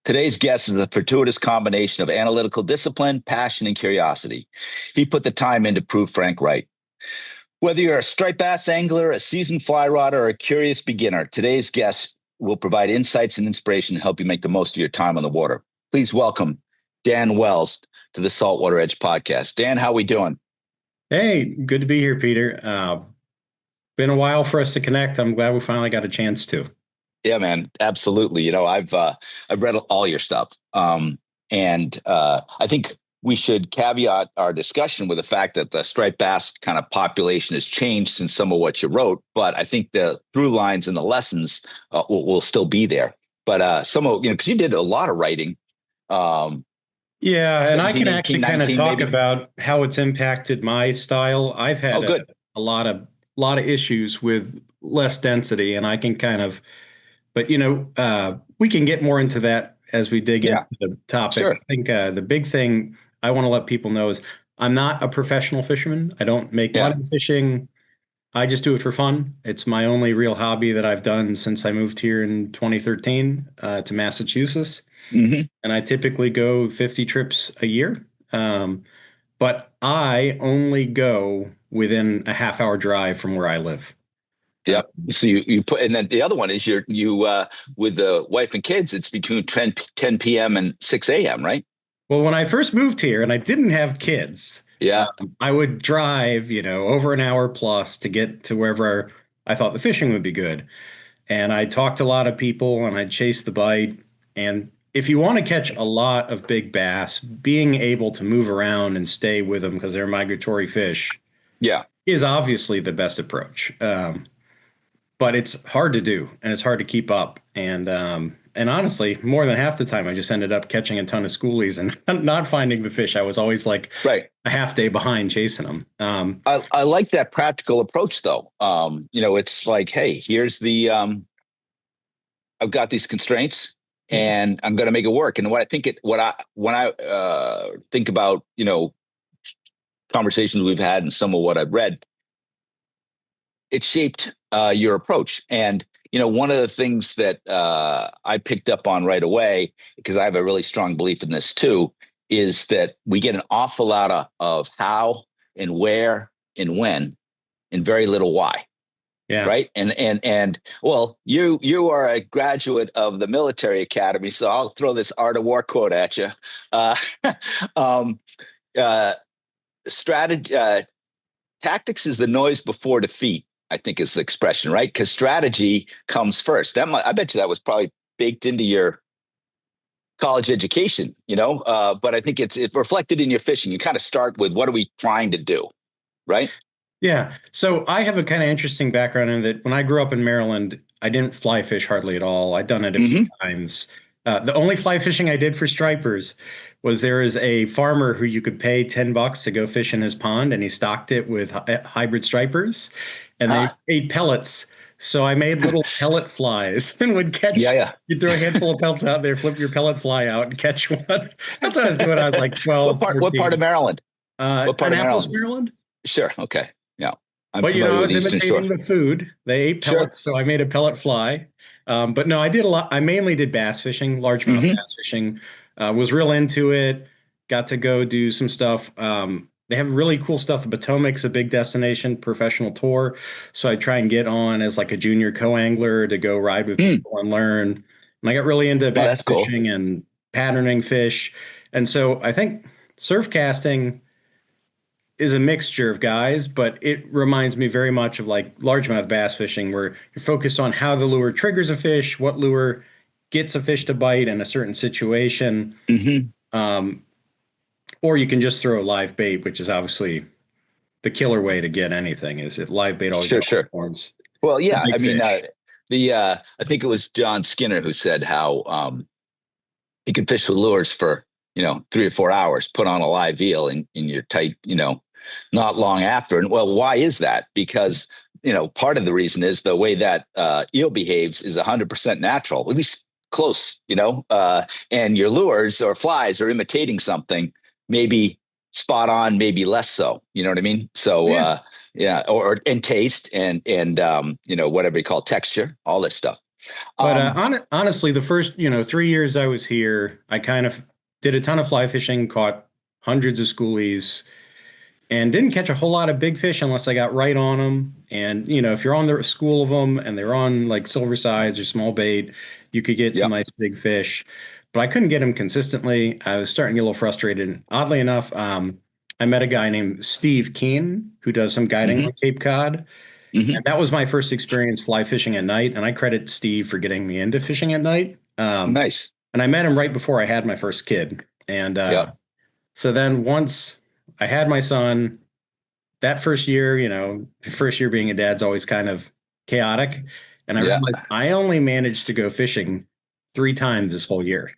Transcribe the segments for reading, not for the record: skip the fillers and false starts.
Today's guest is a fortuitous combination of analytical discipline, passion, and curiosity. He put the time in to prove Frank right. Whether you're a striped bass angler, a seasoned fly rodder, or a curious beginner, today's guest will provide insights and inspiration to help you make the most of your time on the water. Please welcome Dan Wells to the Saltwater Edge podcast. Dan, how we doing? Hey, good to be here, Peter. Been a while for us to connect. I'm glad we finally got a chance to. Yeah, man, absolutely. I've read all your stuff, and I think we should caveat our discussion with the fact that the striped bass kind of population has changed since some of what you wrote. But I think the through lines and the lessons will still be there. But some of because you did a lot of writing. Yeah, and I 17, can 18, actually kind of 19, talk maybe. about how it's impacted my style. I've Oh, had a, good. a lot of issues with less density, and I can kind of, but we can get more into that as we dig into Yeah, the topic. sure. I think the big thing I want to let people know is I'm not a professional fisherman. I don't make Yeah. money fishing. I just do it for fun. It's my only real hobby that I've done since I moved here in 2013 to Massachusetts. Hmm. And I typically go 50 trips a year. Um, but I only go within a half hour drive from where I live. Uh, Yep. So you put, and then the other one is you with the wife and kids, it's between 10 p.m. and 6 a.m., right? well, when I first moved here and I didn't have kids, Yeah. I would drive, over an hour plus to get to wherever I thought the fishing would be good. And I talked to a lot of people and I'd chase the bite. And if you want to catch a lot of big bass, being able to move around and stay with them because they're migratory fish Yeah. is obviously the best approach. But it's hard to do and it's hard to keep up. And honestly, more than half the time, I just ended up catching a ton of schoolies and not finding the fish. I was always like Right. a half day behind chasing them. I like that practical approach though. It's like, hey, here's I've got these constraints Yeah. and I'm going to make it work. And when I think about, conversations we've had and some of what I've read, it shaped your approach. And one of the things that I picked up on right away, because I have a really strong belief in this too, is that we get an awful lot of how and where and when, and very little why. Yeah. Right. And well, you are a graduate of the military academy, so I'll throw this art of war quote at you. Uh, um, uh, strategy, tactics is the noise before defeat, I think is the expression, right? Because strategy comes first. I bet you that was probably baked into your college education, but I think it's reflected in your fishing. You kind of start with what are we trying to do, right? Yeah. So I have a kind of interesting background in that when I grew up in Maryland, I didn't fly fish hardly at all. I'd done it a few Hmm. times. The only fly fishing I did for stripers was there is a farmer who you could pay $10 to go fish in his pond, and he stocked it with hybrid stripers, and they Ah, ate pellets. So I made little pellet flies and would yeah, catch. yeah. You'd throw a handful of pellets out there, flip your pellet fly out, and catch one. That's what I was doing. I was like What 12, part? What part of 14. Maryland? What part of Annapolis, Maryland? Maryland. Sure. Okay. Yeah, I'm But familiar I with was the Eastern Shore. imitating the food. They ate Sure. pellets, so I made a pellet fly. But no, I did a lot. I mainly did bass fishing, largemouth Hmm. bass fishing. Was real into it. Got to go do some stuff. They have really cool stuff. The Potomac's a big destination, professional tour. So I try and get on as like a junior co-angler to go ride with Mm. people and learn. And I got really into Oh, bass that's cool. fishing and patterning fish. And so I think surf casting is a mixture of guys, but it reminds me very much of like largemouth bass fishing, where you're focused on how the lure triggers a fish, what lure gets a fish to bite in a certain situation. Hmm. Um, or you can just throw a live bait, which is obviously the killer way to get anything. Is it live bait always Sure, sure. outperforms Well, the yeah. I big mean, fish? the I think it was John Skinner who said how you can fish with lures for 3 or 4 hours, put on a live eel in your tight, not long after. And well, why is that? Because part of the reason is the way that eel behaves is 100% natural, at least close. And your lures or flies are imitating something, maybe spot on, maybe less so. You know what I mean? So Yeah. yeah, or and taste and whatever you call texture, all this stuff. But Um, honestly, the first, 3 years I was here, I kind of did a ton of fly fishing, caught hundreds of schoolies, and didn't catch a whole lot of big fish unless I got right on them. And, if you're on the school of them and they're on like silver sides or small bait, you could get some yeah. nice big fish. But I couldn't get them consistently. I was starting to get a little frustrated. Oddly enough, I met a guy named Steve Keen who does some guiding Hmm. on Cape Cod. Hmm. And that was my first experience fly fishing at night. And I credit Steve for getting me into fishing at night. Nice. And I met him right before I had my first kid. And Yep. so then once I had my son, that first year, the first year being a dad's always kind of chaotic. And I Yeah. realized I only managed to go fishing 3 times this whole year.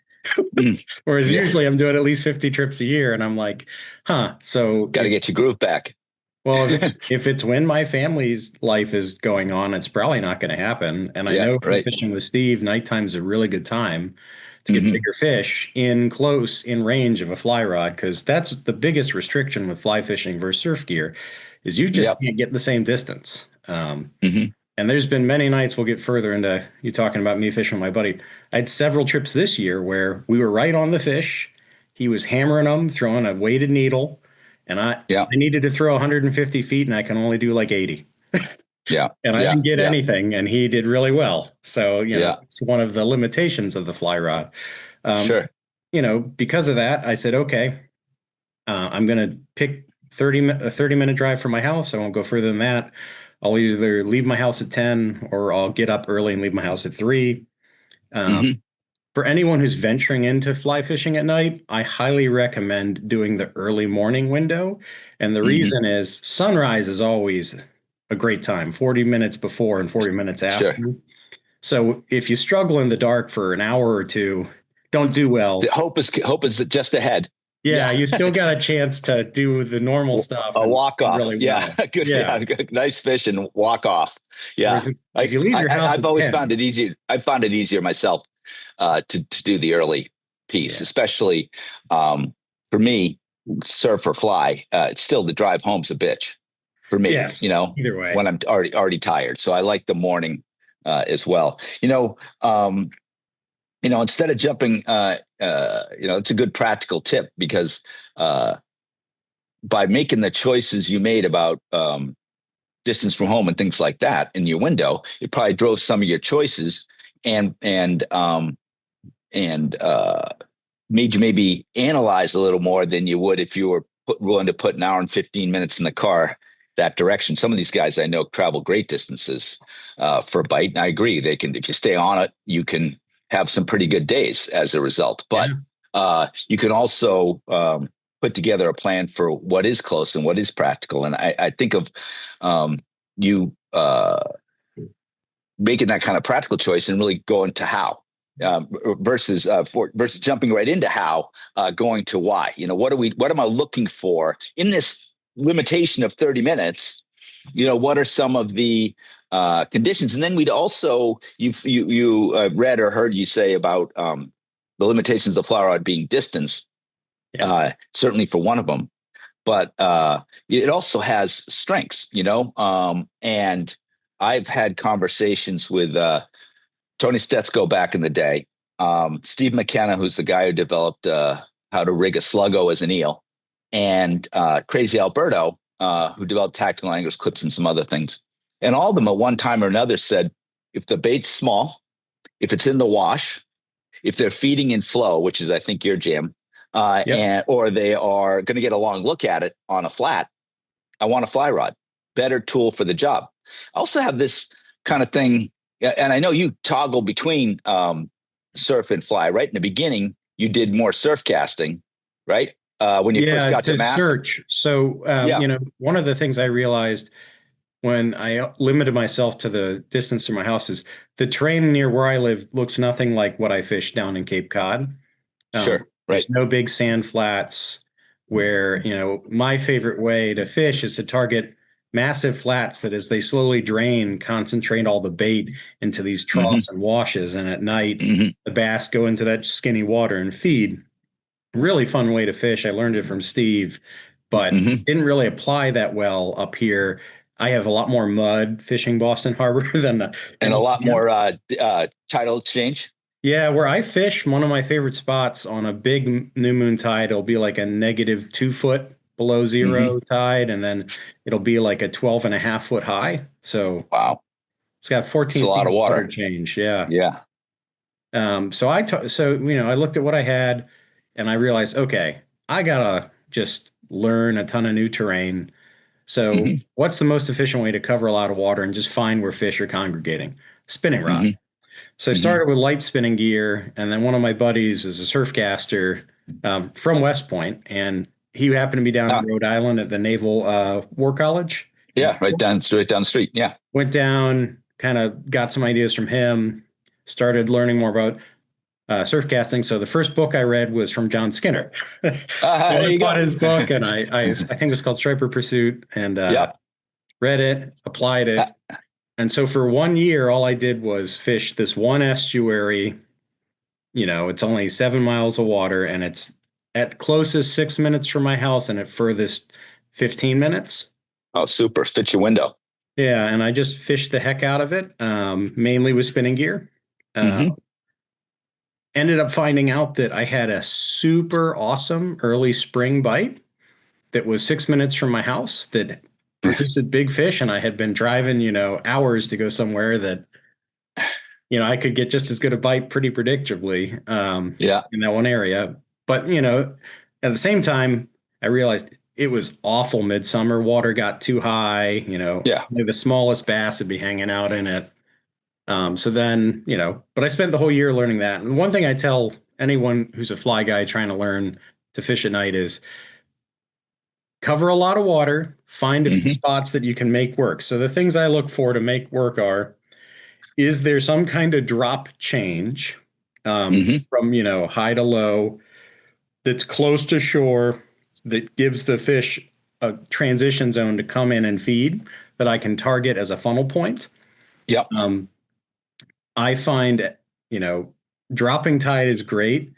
Mm. Whereas Yeah. usually I'm doing at least 50 trips a year. And I'm like, huh. So Got to get your groove back. well, if it's when my family's life is going on, it's probably not going to happen. And I Yeah. know from Right. fishing with Steve, nighttime's a really good time to get Hmm. bigger fish in close in range of a fly rod, because that's the biggest restriction with fly fishing versus surf gear, is you just Yep. can't get the same distance. Hmm. And there's been many nights, we'll get further into you talking about me fishing with my buddy. I had several trips this year where we were right on the fish. He was hammering them, throwing a weighted needle, and I Yeah. I needed to throw 150 feet, and I can only do like 80. Yeah. And I Yeah. didn't get Yeah. anything, and he did really well. So, Yeah. it's one of the limitations of the fly rod. Um, Sure. because of that, I said, okay, I'm going to pick a 30-minute drive from my house. I won't go further than that. I'll either leave my house at 10 or I'll get up early and leave my house at 3. Um, Hmm. for anyone who's venturing into fly fishing at night, I highly recommend doing the early morning window. And the Hmm. reason is sunrise is always a great time, 40 minutes before and 40 minutes Sure. after. So if you struggle in the dark for an hour or two, don't do The well. hope is just ahead. Yeah, Yeah. you still got a chance to do the normal stuff A and walk do off. really Yeah. well. Good. Yeah. Yeah. Good. Nice fish and walk off. Whereas Yeah. if you leave your house I've at always found 10, it easier. I found it easier myself to do the early piece, yeah. especially um, for me, surf or fly. It's still the drive home's a bitch for me, Yes, either way. when I'm already tired. So I like the morning as well. Instead of jumping, it's a good practical tip because uh, by making the choices you made about distance from home and things like that in your window, it probably drove some of your choices and made you maybe analyze a little more than you would if you were willing to put an hour and 15 minutes in the car that direction. Some of these guys I know travel great distances for a bite, and I agree. They can, if you stay on it, you can have some pretty good days as a result. But Yeah. you can also put together a plan for what is close and what is practical. And I think of you making that kind of practical choice and really going to how versus jumping right into how, going to why. What am I looking for in this limitation of 30 minutes? What are some of the conditions? And then we'd also, you read or heard you say about the limitations of fly rod being distance, Yeah. certainly for one of them, but it also has strengths, and I've had conversations with Tony Stetsko back in the day, Steve McKenna, who's the guy who developed how to rig a sluggo as an eel, and Crazy Alberto, who developed tactical anglers, clips, and some other things. And all of them at one time or another said, if the bait's small, if it's in the wash, if they're feeding in flow, which is I think your jam, Yep. and or they are going to get a long look at it on a flat, I want a fly rod, better tool for the job. I also have this kind of thing, and I know you toggle between surf and fly. Right in the beginning, you did more surf casting, right? When you first Yeah, got to to Mass. search. So, Yeah, one of the things I realized when I limited myself to the distance from my house is the terrain near where I live looks nothing like what I fish down in Cape Cod. sure, There's right. no big sand flats where, my favorite way to fish is to target massive flats that as they slowly drain, concentrate all the bait into these Hmm. troughs and washes. And at night, Hmm. the bass go into that skinny water and feed. Really fun way to fish. I learned it from Steve, but Hmm. didn't really apply that well up here. I have a lot more mud fishing Boston Harbor And a than lot sand. more tidal exchange. Yeah, where I fish, one of my favorite spots on a big new moon tide, it'll be like a negative 2 foot below Hmm. zero tide, and then it'll be like a 12 and a half foot high. So Wow, it's got it's 14 a lot feet of of water water. change. Yeah. Yeah. So I looked at what I had and I realized, okay, I gotta just learn a ton of new terrain. So Hmm. what's the most efficient way to cover a lot of water and just find where fish are congregating? Spinning rod. Hmm. So I Hmm. started with light spinning gear, and then one of my buddies is a surfcaster from West Point, and he happened to be down in Ah, Rhode Island at the Naval War College. And yeah, right down the street. Yeah. went down, kind of got some ideas from him, started learning more about surfcasting. So the first book I read was from John Skinner. So There I you bought go. his book, and I think it was called Striper Pursuit, and Yep. read it, applied Uh, it. And so for 1 year, all I did was fish this one estuary. It's only 7 miles of water, and it's at closest 6 minutes from my house, and at furthest 15 minutes. oh, super. Fit your window. Yeah, and I just fished the heck out of it, mainly with spinning gear. Uh, Hmm. Ended up finding out that I had a super awesome early spring bite that was 6 minutes from my house that produced a big fish, and I had been driving, hours to go somewhere that I could get just as good a bite pretty predictably Yeah. in that one area. But, at the same time, I realized it was awful midsummer. Water got too high, Yeah. only the smallest bass would be hanging out in it. So then, but I spent the whole year learning that. And one thing I tell anyone who's a fly guy trying to learn to fish at night is cover a lot of water, find a few Hmm. spots that you can make work. So the things I look for to make work are, is there some kind of drop change Hmm. from, high to low that's close to shore that gives the fish a transition zone to come in and feed that I can target as a funnel point? Yep. Um, I find, you know, dropping tide is great.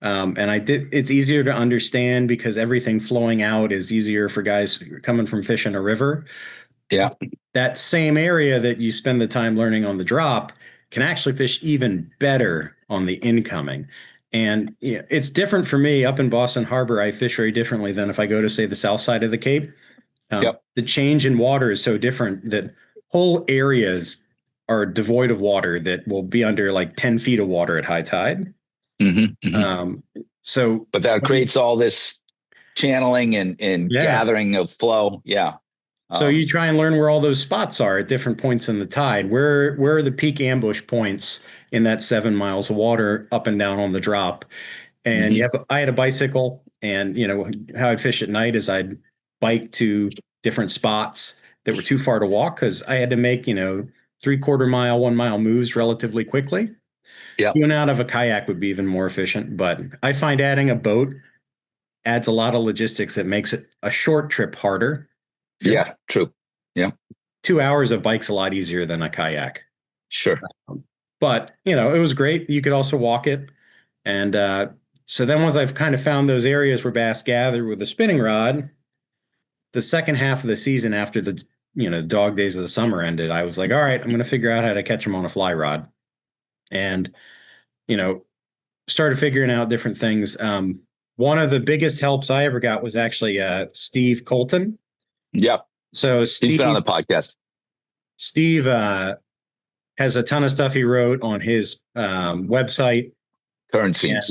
It's easier to understand because everything flowing out is easier for guys coming from fishing a river. Yeah. That same area that you spend the time learning on the drop can actually fish even better on the incoming. And it's different for me up in Boston Harbor. I fish very differently than if I go to, say, the south side of the Cape. Yep. The change in water is so different that whole areas are devoid of water that will be under like 10 feet of water at high tide. Hmm. Hmm. Um, so, But that creates all this channeling and yeah. gathering of flow. Yeah. So you Um, try and learn where all those spots are at different points in the tide. Where are the peak ambush points in that 7 miles of water up and down on the drop? And hmm. I had a bicycle, and how I'd fish at night is I'd bike to different spots that were too far to walk because I had to make 3/4 mile, 1 mile moves relatively quickly. Yep. Doing out of a kayak would be even more efficient, but I find adding a boat adds a lot of logistics that makes it a short trip harder. If you're Yeah. True. Yeah. 2 hours, a bike's a lot easier than a kayak. Sure. But, it was great. You could also walk it. And so then once I've kind of found those areas where bass gather with a spinning rod, the second half of the season after the, dog days of the summer ended, I was like, all right, I'm going to figure out how to catch them on a fly rod. And, you know, started figuring out different things. One of the biggest helps I ever got was actually Steve Colton. Yep. So He's been on Steve, the podcast. Steve has a ton of stuff he wrote on his website. Current scenes.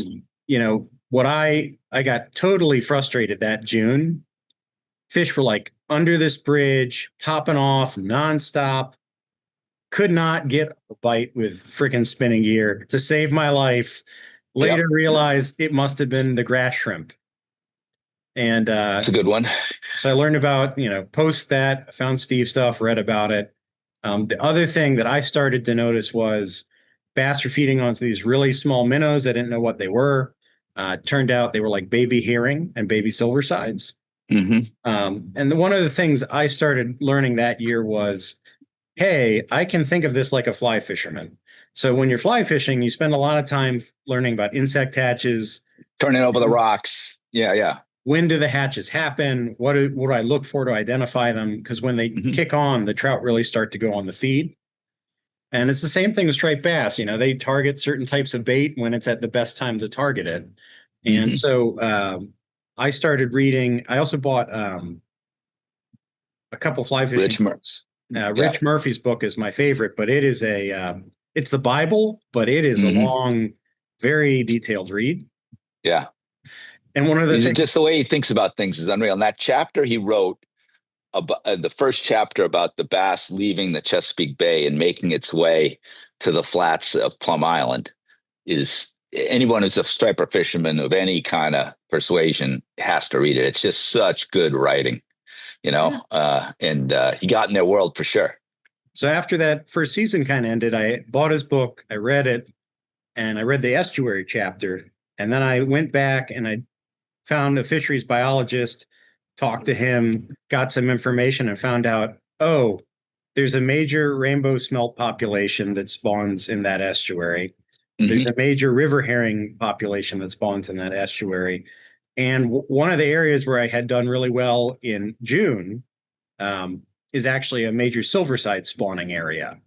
And what I got totally frustrated that June. Fish were like under this bridge, popping off nonstop. Could not get a bite with freaking spinning gear to save my life. Later Yep. realized it must have been the grass shrimp. And It's a good one. so I learned about, post that, found Steve stuff, read about it. The other thing that I started to notice was bass were feeding onto these really small minnows. I didn't know what they were. Turned out they were like baby herring and baby silver sides. Hmm. One of the things I started learning that year was, hey, I can think of this like a fly fisherman. So when you're fly fishing, you spend a lot of time learning about insect hatches. Turning over the rocks. Yeah. Yeah. when do the hatches happen? What do I look for to identify them? Because when they Hmm. kick on, the trout really start to go on the feed. And it's the same thing with striped bass. They target certain types of bait when it's at the best time to target it. And Hmm. so I started reading. I also bought a couple fly fishing Rich, books. yeah. Rich Murphy's book is my favorite, but it is it's the Bible, but it is a Hmm. long, very detailed read. Yeah. And one of the Just things, the way he thinks about things is unreal. And that chapter he wrote about the first chapter about the bass leaving the Chesapeake Bay and making its way to the flats of Plum Island is anyone who's a striper fisherman of any kind of persuasion has to read it. It's just such good writing, yeah. and he got in their world for sure. So after that first season kind of ended, I bought his book, I read it, and I read the estuary chapter. And then I went back and I found a fisheries biologist, talked to him, got some information, and found out, oh, there's a major rainbow smelt population that spawns in that estuary. There's Hmm. a major river herring population that spawns in that estuary. And one of the areas where I had done really well in June um, is actually a major silverside spawning area.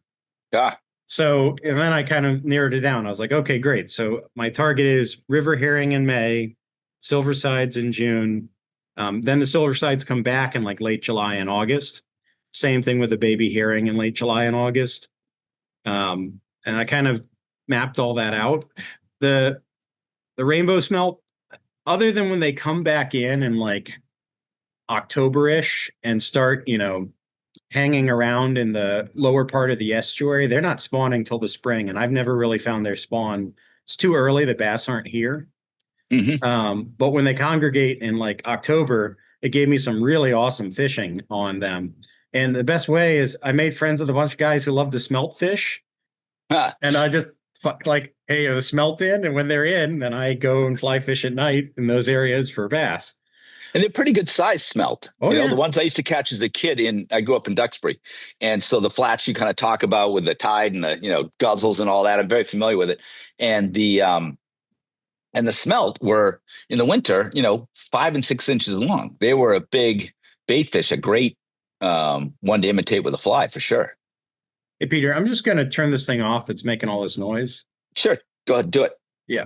Yeah. So, and then I kind of narrowed it down. I was like, okay, great. So my target is river herring in May, silversides in June. Then the silversides come back in like late July and August. Same thing with the baby herring in late July and August. And I kind of mapped all that out. The the rainbow smelt, other than when they come back in like October-ish and start, hanging around in the lower part of the estuary. They're not spawning till the spring, and I've never really found their spawn. It's too early. The bass aren't here. Hmm. But when they congregate in like October, it gave me some really awesome fishing on them. And the best way is I made friends with a bunch of guys who love to smelt fish. Huh. And I just like, hey, are the smelt in? And when they're in, then I go and fly fish at night in those areas for bass. And they're pretty good size smelt. Oh, The yeah. ones I used to catch as a kid I grew up in Duxbury. And so the flats you kind of talk about with the tide and the, guzzles and all that, I'm very familiar with it. And the smelt were in the winter, 5 and 6 inches long. They were a big bait fish, a great one to imitate with a fly for sure. Hey, Peter, I'm just going to turn this thing off that's making all this noise. Sure. Go ahead, do it. Yeah.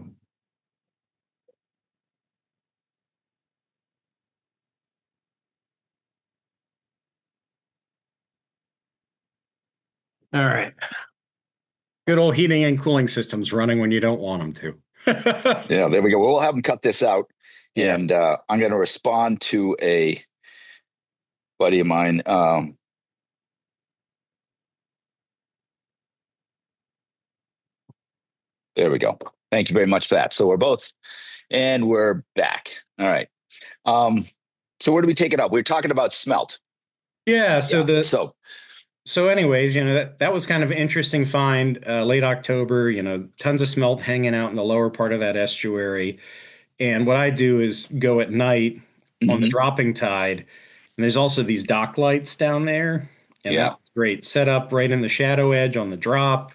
All right. Good old heating and cooling systems running when you don't want them to. Yeah, there we go. We'll have them cut this out. Yeah. And I'm going to respond to a buddy of mine. There we go. Thank you very much for that. So we're back. All right. Um, so where do we take it up? We are talking about smelt. Yeah. Yeah. So anyways, that was kind of an interesting find, late October, tons of smelt hanging out in the lower part of that estuary. And what I do is go at night on the Hmm. dropping tide. And there's also these dock lights down there. And Yeah. that's great. Set up right in the shadow edge on the drop.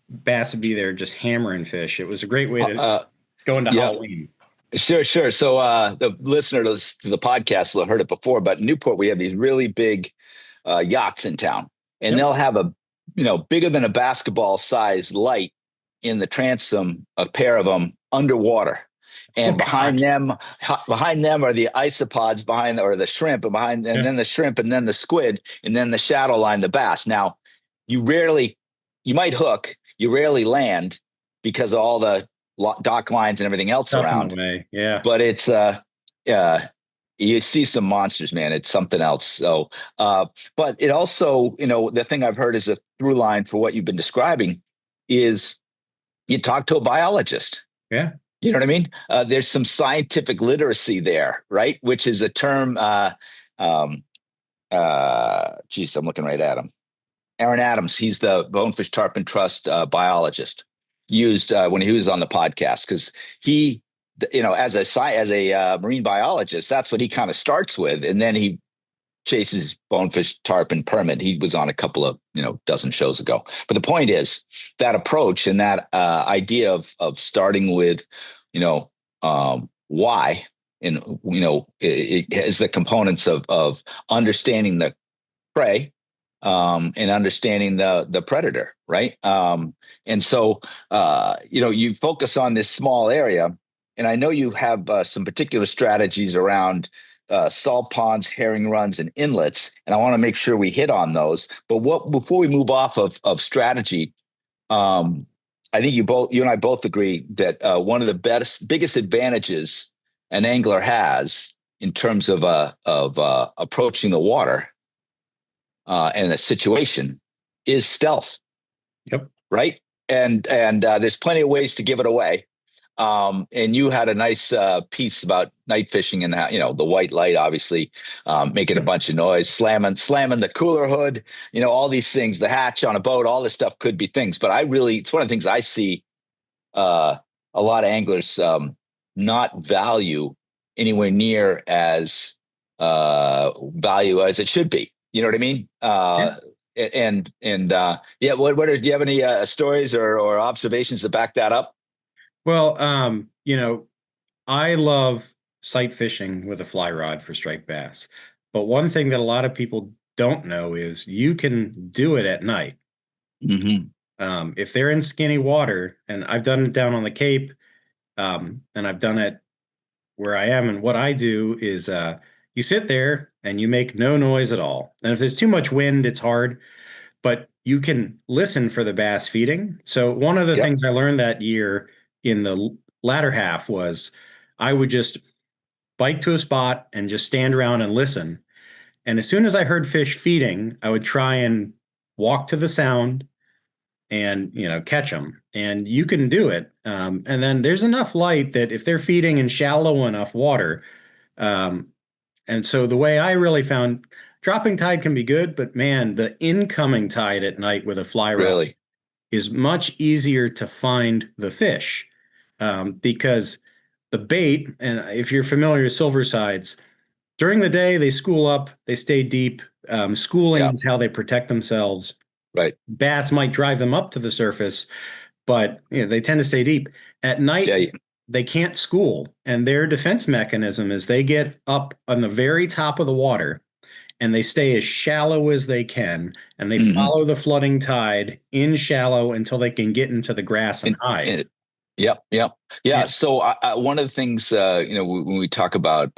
Bass would be there just hammering fish. It was a great way Uh, to uh, go into yeah. Halloween. Sure, sure. So the listener to the podcast will have heard it before, but in Newport we have these really big yachts in town, and Yep. they'll have bigger than a basketball size light in the transom, a pair of them underwater, Oh, and God. behind them are the isopods or the shrimp, and Yeah. then the shrimp, and then the squid, and then the shadow line, the bass. Now, you rarely, you might hook, you rarely land because of all the dock lines and everything else Stuff in the around. way. Yeah. But it's uh, you see some monsters, man. It's something else. So, but it also, the thing I've heard is a through line for what you've been describing is you talk to a biologist. Yeah. You know what I mean? There's some scientific literacy there, right? Which is a term. Um, Geez, I'm looking right at him. Aaron Adams, he's the Bonefish Tarpon Trust biologist, used when he was on the podcast because he, as a marine biologist, that's what he kind of starts with, and then he chases bonefish, tarpon, permit. He was on a couple of dozen shows ago. But the point is that approach and that idea of starting with, why. and it has the components of understanding the prey, and understanding the predator, right? And so you focus on this small area, and I know you have some particular strategies around salt ponds, herring runs, and inlets, and I want to make sure we hit on those. But what before we move off of strategy, um, I think you and I both agree that one of the biggest advantages an angler has in terms of approaching the water and a situation is stealth, Yep. right? And there's plenty of ways to give it away. And you had a nice piece about night fishing and how, the white light, obviously, making a Yeah. bunch of noise, slamming the cooler hood, all these things, the hatch on a boat, all this stuff could be things. But it's one of the things I see uh, a lot of anglers not value anywhere near as value as it should be. You know what I mean? Yeah. And yeah, do you have any stories or observations to back that up? Well, I love sight fishing with a fly rod for striped bass. But one thing that a lot of people don't know is you can do it at night. Hmm. If they're in skinny water, and I've done it down on the Cape, and I've done it where I am, and what I do is you sit there and you make no noise at all. And if there's too much wind, it's hard, but you can listen for the bass feeding. So one of the Yep. things I learned that year in the latter half was I would just bike to a spot and just stand around and listen. And as soon as I heard fish feeding, I would try and walk to the sound and catch them. And you can do it. And then there's enough light that if they're feeding in shallow enough water, um, and so the way I really found dropping tide can be good, but man, the incoming tide at night with a fly rod Really? is much easier to find the fish, because the bait, and if you're familiar with silver sides, during the day they school up, they stay deep. Schooling Yeah. is how they protect themselves. Right. Bass might drive them up to the surface, but they tend to stay deep. At Yeah. night, they can't school, and their defense mechanism is they get up on the very top of the water and they stay as shallow as they can, and they Hmm. follow the flooding tide in shallow until they can get into the grass and And, hide. and yep, yep, yeah. And, So one of the things, when we talk about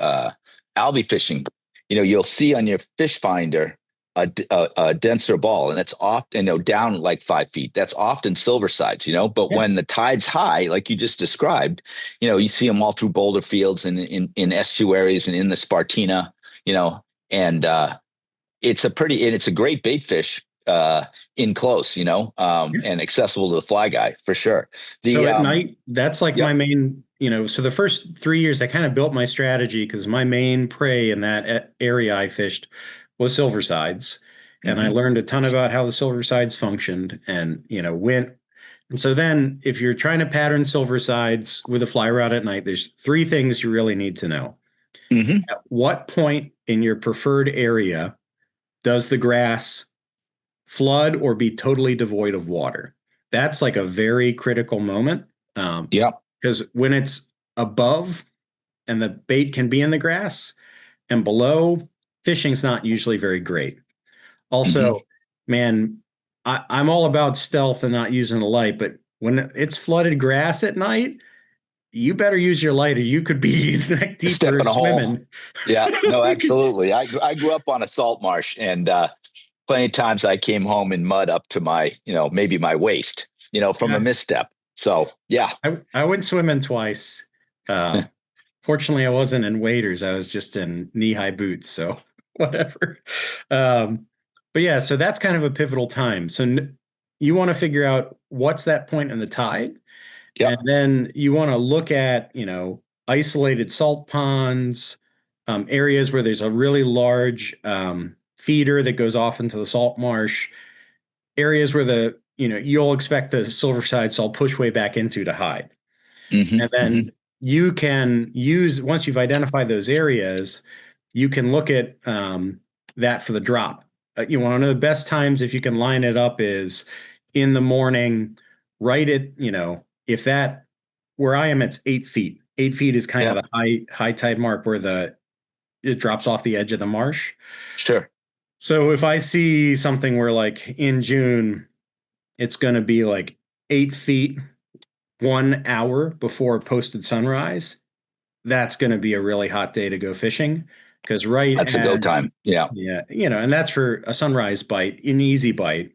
albie fishing, you'll see on your fish finder a denser ball, and it's often, down like 5 feet. That's often silver sides, But yeah, when the tide's high, like you just described, you see them all through boulder fields and in estuaries and in the Spartina, you know, and it's a great bait fish in close, yeah. and accessible to the fly guy for sure. So The at night, that's like my Yep. main, so the first 3 years, I kind of built my strategy because my main prey in that area I fished was silver sides. And I Hmm. learned a ton about how the silver sides functioned and, when. And so then if you're trying to pattern silver sides with a fly rod at night, there's three things you really need to know. Hmm. At what point in your preferred area does the grass flood or be totally devoid of water? That's like a very critical moment. Yep. Because when it's above and the bait can be in the grass and below, fishing's not usually very great. Hmm. Also, man, I'm all about stealth and not using a light, but when it's flooded grass at night, you better use your light or you could be neck A step deeper in a hole. swimming. Yeah. No, absolutely. I grew up on a salt marsh, and plenty of times I came home in mud up to my, maybe my waist, from a Yeah, misstep. So yeah. I went swimming twice. Uh, Fortunately, I wasn't in waders. I was just in knee-high boots, so whatever. Um, but yeah, so that's kind of a pivotal time. So you want to figure out what's that point in the tide, and Yep. then you want to look at, isolated salt ponds, areas where there's a really large feeder that goes off into the salt marsh, areas where you'll expect the silver side salt push way back into to hide. Hmm. And Hmm. then you can use, once you've identified those areas, you can look at that for the drop. One of the best times if you can line it up is in the morning, right at, if that, where I am, it's 8 feet. 8 feet is kind of Yeah. the high tide mark where it drops off the edge of the marsh. Sure. So if I see something where like in June it's going to be like 8 feet 1 hour before posted sunrise, that's going to be a really hot day to go fishing because right That's a go as time. Yeah. yeah, and that's for a sunrise bite, an easy bite.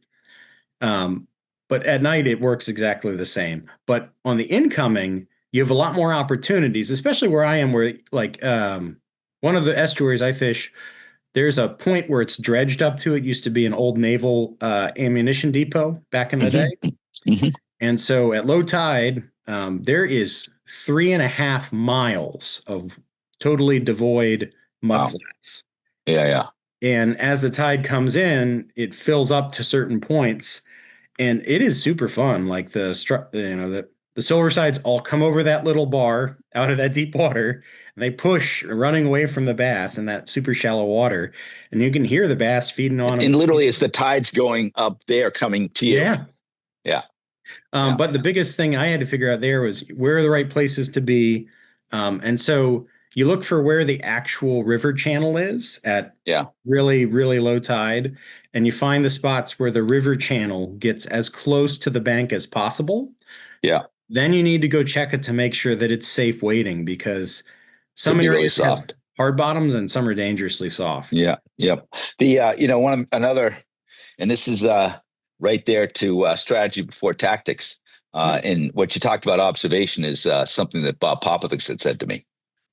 Um, but at night it works exactly the same. But on the incoming, you have a lot more opportunities, especially where I am, where like one of the estuaries I fish, there's a point where it's dredged up to. It used to be an old naval ammunition depot back in the day. Hmm. Hmm. And so at low tide, there is 3.5 miles of totally devoid mud Wow. flats. Yeah. Yeah. And as the tide comes in, it fills up to certain points, and it is super fun. Like the silver sides all come over that little bar out of that deep water, and they push, running away from the bass in that super shallow water, and you can hear the bass feeding on them. And literally, it's the tides going up there coming to you. Yeah. Yeah. Yeah. But the biggest thing I had to figure out there was where are the right places to be. And so you look for where the actual river channel is at Yeah. really, really low tide, and you find the spots where the river channel gets as close to the bank as possible. Yeah. Then you need to go check it to make sure that it's safe wading because Could some be really areas have soft. hard bottoms and some are dangerously soft. Yeah. Yep. The another, and this is right there to strategy before tactics. Yeah. And what you talked about observation is something that Bob Popovich had said to me.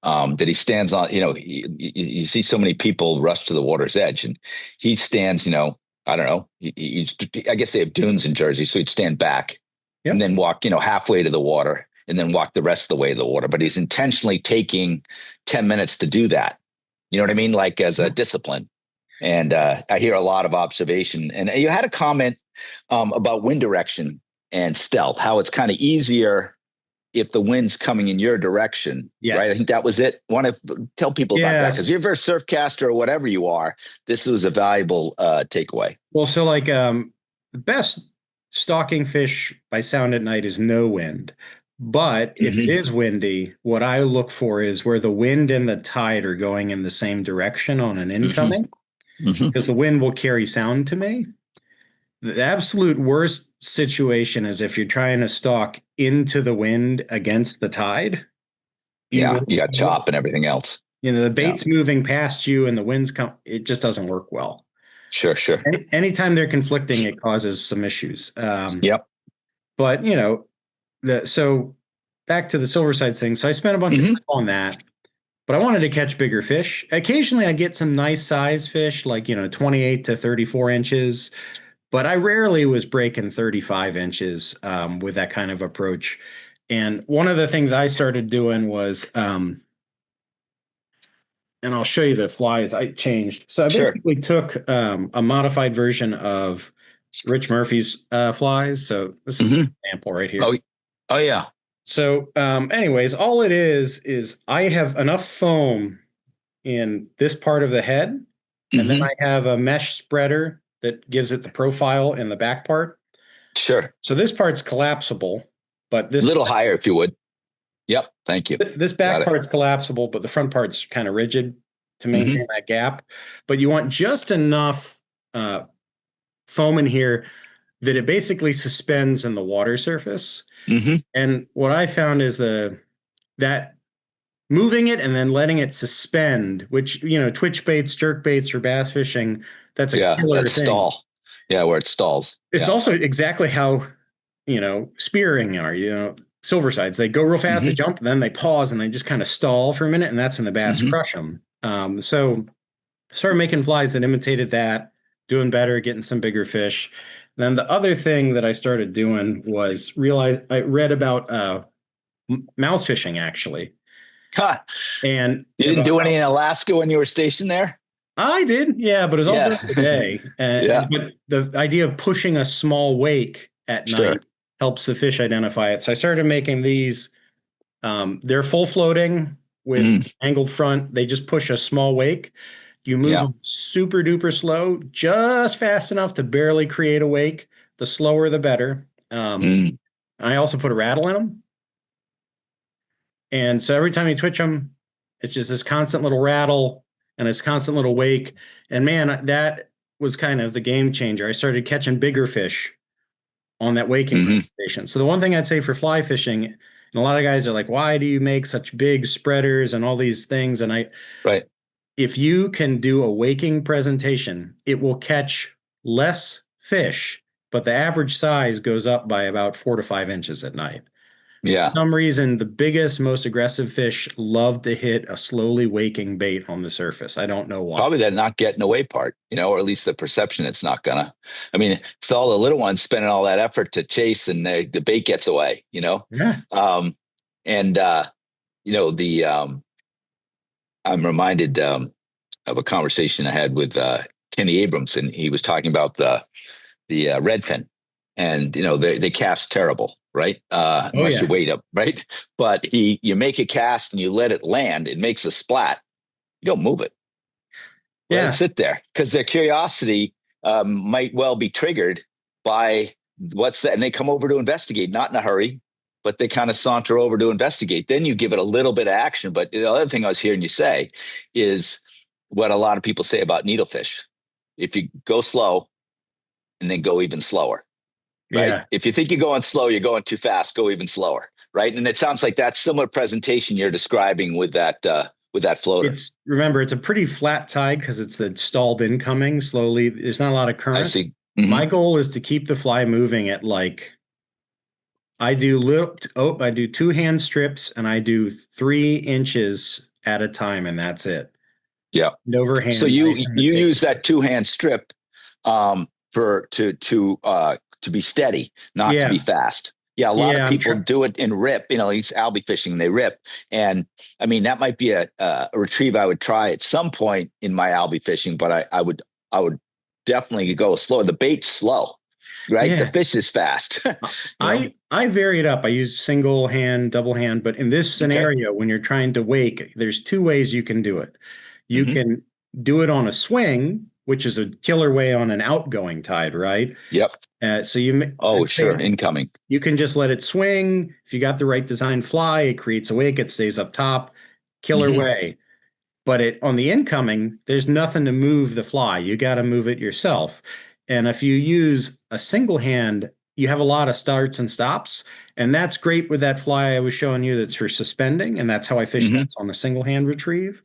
That he stands on, you see so many people rush to the water's edge, and he stands, I don't know, I guess they have dunes in Jersey, so he'd stand back and Yep. then walk, halfway to the water and then walk the rest of the way to the water. But he's intentionally taking 10 minutes to do that. You know what I mean? Like as a Yep. discipline. And I hear a lot of observation. And you had a comment about wind direction and stealth, how it's kind of easier if the wind's coming in your direction, right? I Yes. think that was it. Want to tell people about that because Yes. you're a surfcaster or whatever you are. This was a valuable takeaway. Well, so like the best stalking fish by sound at night is no wind. But if it Hmm. is windy, what I look for is where the wind and the tide are going in the same direction on an Hmm. incoming, Hmm. because the wind will carry sound to me. The absolute worst situation is if you're trying to stalk into the wind against the tide. You Yeah, will, you got chop and everything else. the Yeah, bait's moving past you and the wind's come. It just doesn't work well. sure, sure. Anytime they're conflicting, it causes some issues. Yep. But so back to the silver sides thing. So I spent a bunch of Hmm. time on that, but I wanted to catch bigger fish. Occasionally I get some nice size fish, like 28 to 34 inches, but I rarely was breaking 35 inches with that kind of approach. And one of the things I started doing was, and I'll show you the flies I changed. So I Sure. basically took a modified version of Rich Murphy's flies. So this is an Hmm. example right here. Oh, oh yeah. So, anyways, all it is I have enough foam in this part of the head, and then Hmm. I have a mesh spreader that gives it the profile in the back part. Sure. So this part's collapsible, but A little higher if you would. Yep. Thank you. this Got back it. part's collapsible, but the front part's kind of rigid to Hmm. maintain that gap. But you want just enough uh, foam in here that it basically suspends in the water surface. Hmm. And what I found is that moving it and then letting it suspend, which, twitch baits, jerk baits for bass fishing, that's a Yeah, killer that's thing. stall. Yeah, where it stalls. It's Yeah. also exactly how, spearing are, silver sides. They go real fast, they Hmm. jump, then they pause and they just kind of stall for a minute, and that's when the bass Hmm. crush them. So started making flies that imitated that, doing better, getting some bigger fish. Then the other thing that I started doing was realize I read about mouse fishing actually, Huh. and You didn't about do how any in Alaska when you were stationed there? I did, yeah, but it was all during Yeah. the day. Yeah. But the idea of pushing a small wake at Sure. night helps the fish identify it. So I started making these. They're full floating with Mm, angled front. They just push a small wake. You move yeah. them super duper slow, just fast enough to barely create a wake. The slower, the better. Mm, I also put a rattle in them. And so every time you twitch them, it's just this constant little rattle and this constant little wake. And man, that was kind of the game changer. I started catching bigger fish on that waking Hmm. presentation. So the one thing I'd say for fly fishing, and a lot of guys are like, why do you make such big spreaders and all these things? And Right. if you can do a waking presentation, it will catch less fish, but the average size goes up by about 4 to 5 inches at night. For Yeah. some reason, the biggest, most aggressive fish love to hit a slowly waking bait on the surface. I don't know why. Probably that not getting away part, or at least the perception it's not gonna. I mean, it's all the little ones spending all that effort to chase, and the bait gets away. Yeah. Um, and the I'm reminded of a conversation I had with Kenny Abrams, and he was talking about the redfin, and they cast terrible, right? Oh, Unless you yeah. wait up, right? But you make a cast and you let it land, it makes a splat. You don't move it. Let it Yeah. sit there because their curiosity might well be triggered by what's that, and they come over to investigate, not in a hurry, but they kind of saunter over to investigate. Then you give it a little bit of action. But the other thing I was hearing you say is what a lot of people say about needlefish. If you go slow and then go even slower, right? Yeah. If you think you're going slow, you're going too fast, go even slower, right? And it sounds like that similar presentation you're describing with that floater. Remember, it's a pretty flat tide because it's the stalled incoming slowly. There's not a lot of I current. see. Hmm. My goal is to keep the fly moving at like I do two hand strips and I do 3 inches at a time, and that's it. Yeah. And So overhand, you nice and you use that meticulous. 2 hand strip for to be steady, not to be Yeah. fast. Yeah, a lot of Yeah. people do it in rip. These albie fishing, they rip, and I mean that might be a retrieve I would try at some point in my albie fishing, but I would definitely go slow. The bait's slow, right? The Yeah. fish is fast. you know. I vary it up. I use single hand, double hand, but in this Okay. scenario, when you're trying to wake, there's two ways you can do it. You Hmm. can do it on a swing, which is a killer way on an outgoing tide, right? Yep. So Oh, let's say sure. Incoming. you can just let it swing. If you got the right design fly, it creates a wake, it stays up top. Killer Hmm. way. But on the incoming, there's nothing to move the fly. You got to move it yourself. And if you use a single hand, you have a lot of starts and stops. And that's great with that fly I was showing you that's for suspending. And that's how I fish Hmm. that's on the single hand retrieve.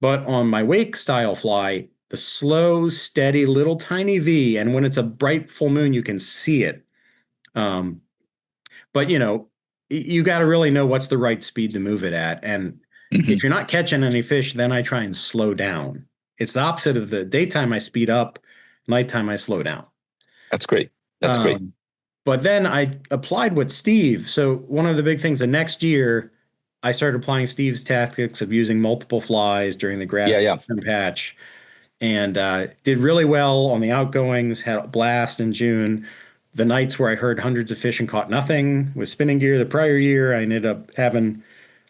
But on my wake style fly, the slow, steady, little tiny V. And when it's a bright full moon, you can see it. Um, but you got to really know what's the right speed to move it at. And if Hmm. you're not catching any fish, then I try and slow down. It's the opposite of the daytime I speed up, nighttime I slow down. That's great. That's great. Um, but then I applied with Steve. So one of the big things the next year, I started applying Steve's tactics of using multiple flies during the Yeah, grass yeah. patch and did really well on the outgoings, had a blast in June. The nights where I heard hundreds of fish and caught nothing with spinning gear the prior year, I ended up having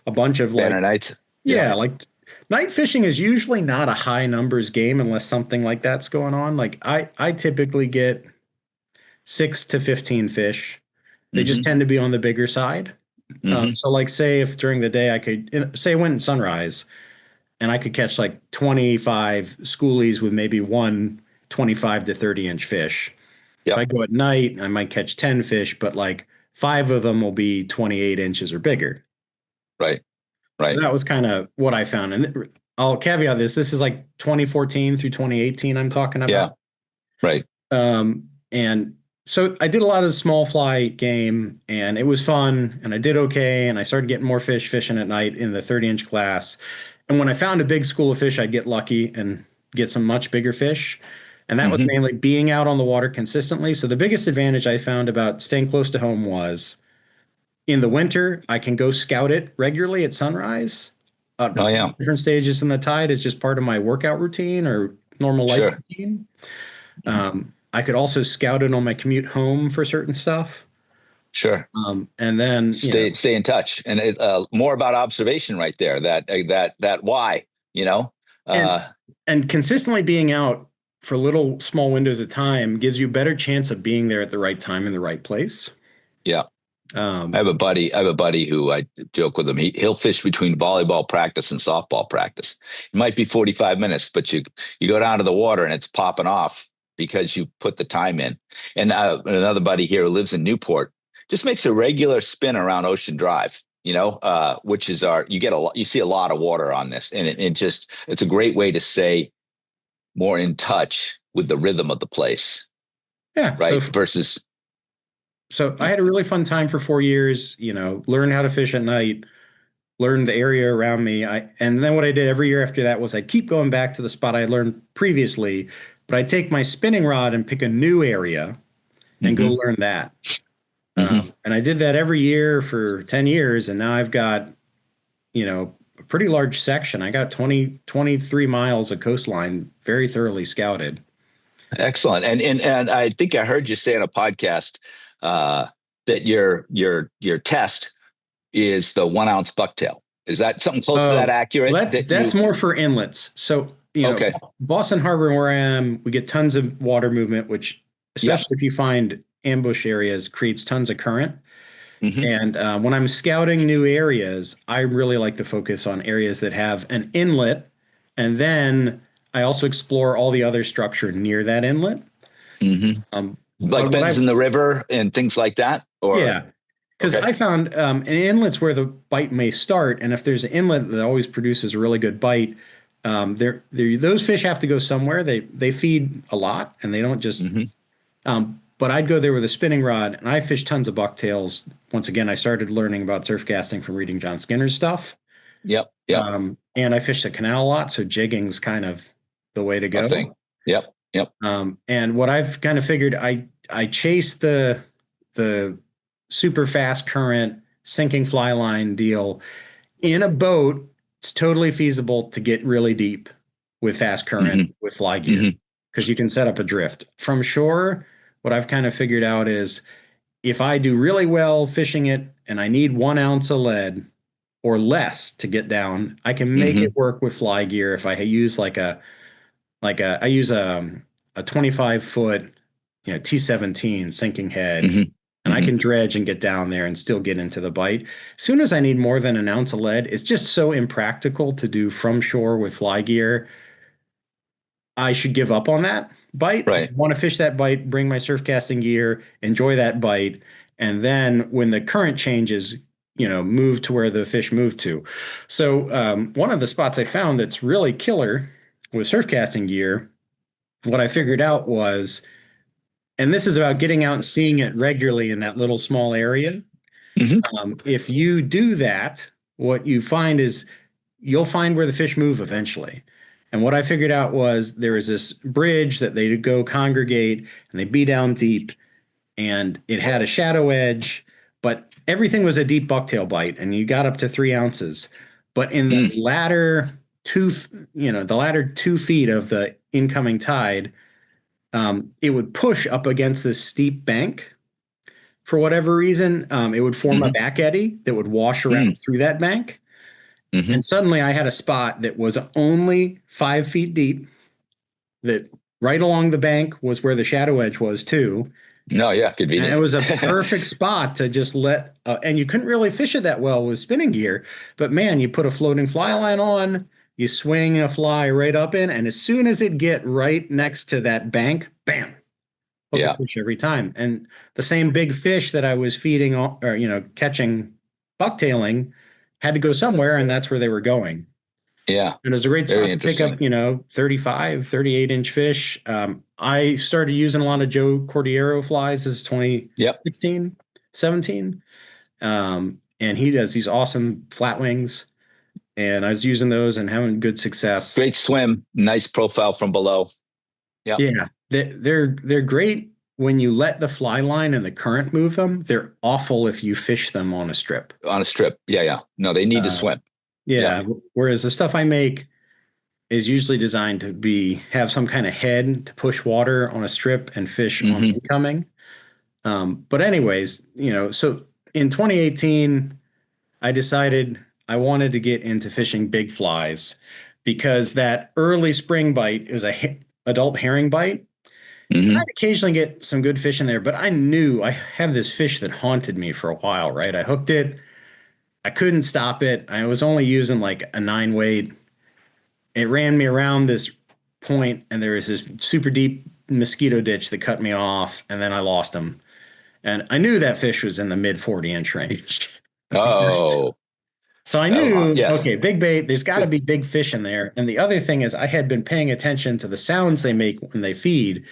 a bunch of Banner like, nights. Yeah. yeah, like night fishing is usually not a high numbers game unless something like that's going on. Like I typically get 6 to 15 fish. They just Hmm. tend to be on the bigger side. Hmm. So like say if during the day I could say I went in sunrise and I could catch like 25 schoolies with maybe one 25 to 30 inch fish. If I Yep. go at night, I might catch 10 fish, but like five of them will be 28 inches or bigger. Right. So Right. that was kind of what I found. And I'll caveat this. This is like 2014 through 2018 I'm talking Yeah. about. Right. And so I did a lot of the small fly game and it was fun and I did okay. And I started getting more fish fishing at night in the 30-inch class. And when I found a big school of fish, I'd get lucky and get some much bigger fish. And that was Hmm. mainly being out on the water consistently. So the biggest advantage I found about staying close to home was in the winter, I can go scout it regularly at sunrise. Oh yeah. Different stages in the tide is just part of my workout routine or normal life Sure. routine. I could also scout it on my commute home for certain stuff. Sure. And then, Stay in touch, and more about observation right there. That why. You know. and Uh, and consistently being out for little small windows of time gives you a better chance of being there at the right time in the right place. yeah. I Um, have a buddy. I have a buddy who I joke with him. He'll fish between volleyball practice and softball practice. It might be 45 minutes, but you go down to the water and it's popping off because you put the time in. And another buddy here who lives in Newport just makes a regular spin around Ocean Drive. Which is you see a lot of water on this, and it's a great way to stay more in touch with the rhythm of the place, yeah, right? Versus, so I had a really fun time for 4 years, learned how to fish at night, learned the area around me. And then what I did every year after that was I'd keep going back to the spot I had learned previously, but I'd take my spinning rod and pick a new area and go hmm learn that. hmm And I did that every year for 10 years. And now I've got, a pretty large section. I got 23 miles of coastline very thoroughly scouted. Excellent. And I think I heard you say on a podcast uh, that your test is the 1 ounce bucktail. Is that something close to that Well, accurate? That that's you more for inlets. So, Okay? Boston Harbor, where I am, we get tons of water movement, which, Yep. especially if you find ambush areas, creates tons of current. hmm And when I'm scouting new areas, I really like to focus on areas that have an inlet. And then I also explore all the other structure near that inlet. hmm But Like what bends in I've, the river and things like that. Or yeah, because okay. I found an inlet's where the bite may start. And if there's an inlet that always produces a really good bite, those fish have to go somewhere. They feed a lot and they don't just hmm but I'd go there with a spinning rod and I fished tons of bucktails. Once again, I started learning about surf casting from reading John Skinner's stuff. Yep. Yep. And I fished the canal a lot, so jigging's kind of the way to A thing. go. Yep. Yep. And what I've kind of figured, I chase the super fast current sinking fly line deal in a boat. It's totally feasible to get really deep with fast current hmm with fly gear hmm because you can set up a drift. From shore, what I've kind of figured out is if I do really well fishing it and I need 1 ounce of lead or less to get down, I can make hmm it work with fly gear if I use I use a 25 foot T17 sinking head hmm and I hmm can dredge and get down there and still get into the bite. As soon as I need more than 1 ounce of lead, it's just so impractical to do from shore with fly gear. I should give up on that bite. If I Right. want to fish that bite, bring my surf casting gear, enjoy that bite, and then when the current changes, move to where the fish move to. So one of the spots I found that's really killer with surf casting gear, what I figured out was, and this is about getting out and seeing it regularly in that little small area. hmm If you do that, what you find is you'll find where the fish move eventually. And what I figured out was there was this bridge that they would go congregate and they'd be down deep and it had a shadow edge, but everything was a deep bucktail bite and you got up to 3 ounces. But in the mm latter the latter 2 feet of the incoming tide, it would push up against this steep bank for whatever reason. It would form a hmm back eddy that would wash around through that bank. hmm And suddenly I had a spot that was only 5 feet deep, that right along the bank was where the shadow edge was too. No, yeah, And it convenient. was a perfect spot to just and you couldn't really fish it that well with spinning gear, but man, you put a floating fly line on, you swing a fly right up in, and as soon as it get right next to that bank, bam, hook and Yeah. fish every time. And the same big fish that I was feeding or, catching bucktailing had to go somewhere, and that's where they were going. Yeah. And it was a great Very spot to pick interesting. up, 35, 38-inch fish. I started using a lot of Joe Cordero flies as Yep. 2016, 17. And he does these awesome flat wings. And I was using those and having good success. Great swim. Nice profile from below. Yep. Yeah, they're great when you let the fly line and the current move them. They're awful if you fish them on a strip. On a strip. Yeah. Yeah. No, they need to Uh, swim. Yep. yeah, whereas the stuff I make is usually designed to have some kind of head to push water on a strip and fish on hmm incoming. But anyways, so in 2018, I decided I wanted to get into fishing big flies because that early spring bite is adult herring bite. Hmm. I'd occasionally get some good fish in there, but I knew I have this fish that haunted me for a while, right? I hooked it. I couldn't stop it. I was only using like a 9 weight. It ran me around this point, and there was this super deep mosquito ditch that cut me off, and then I lost him. And I knew that fish was in the mid 40-inch range. Just Oh, so I that'll haunt. knew, Yeah. okay, big bait, there's got to be big fish in there. And the other thing is, I had been paying attention to the sounds they make when they feed.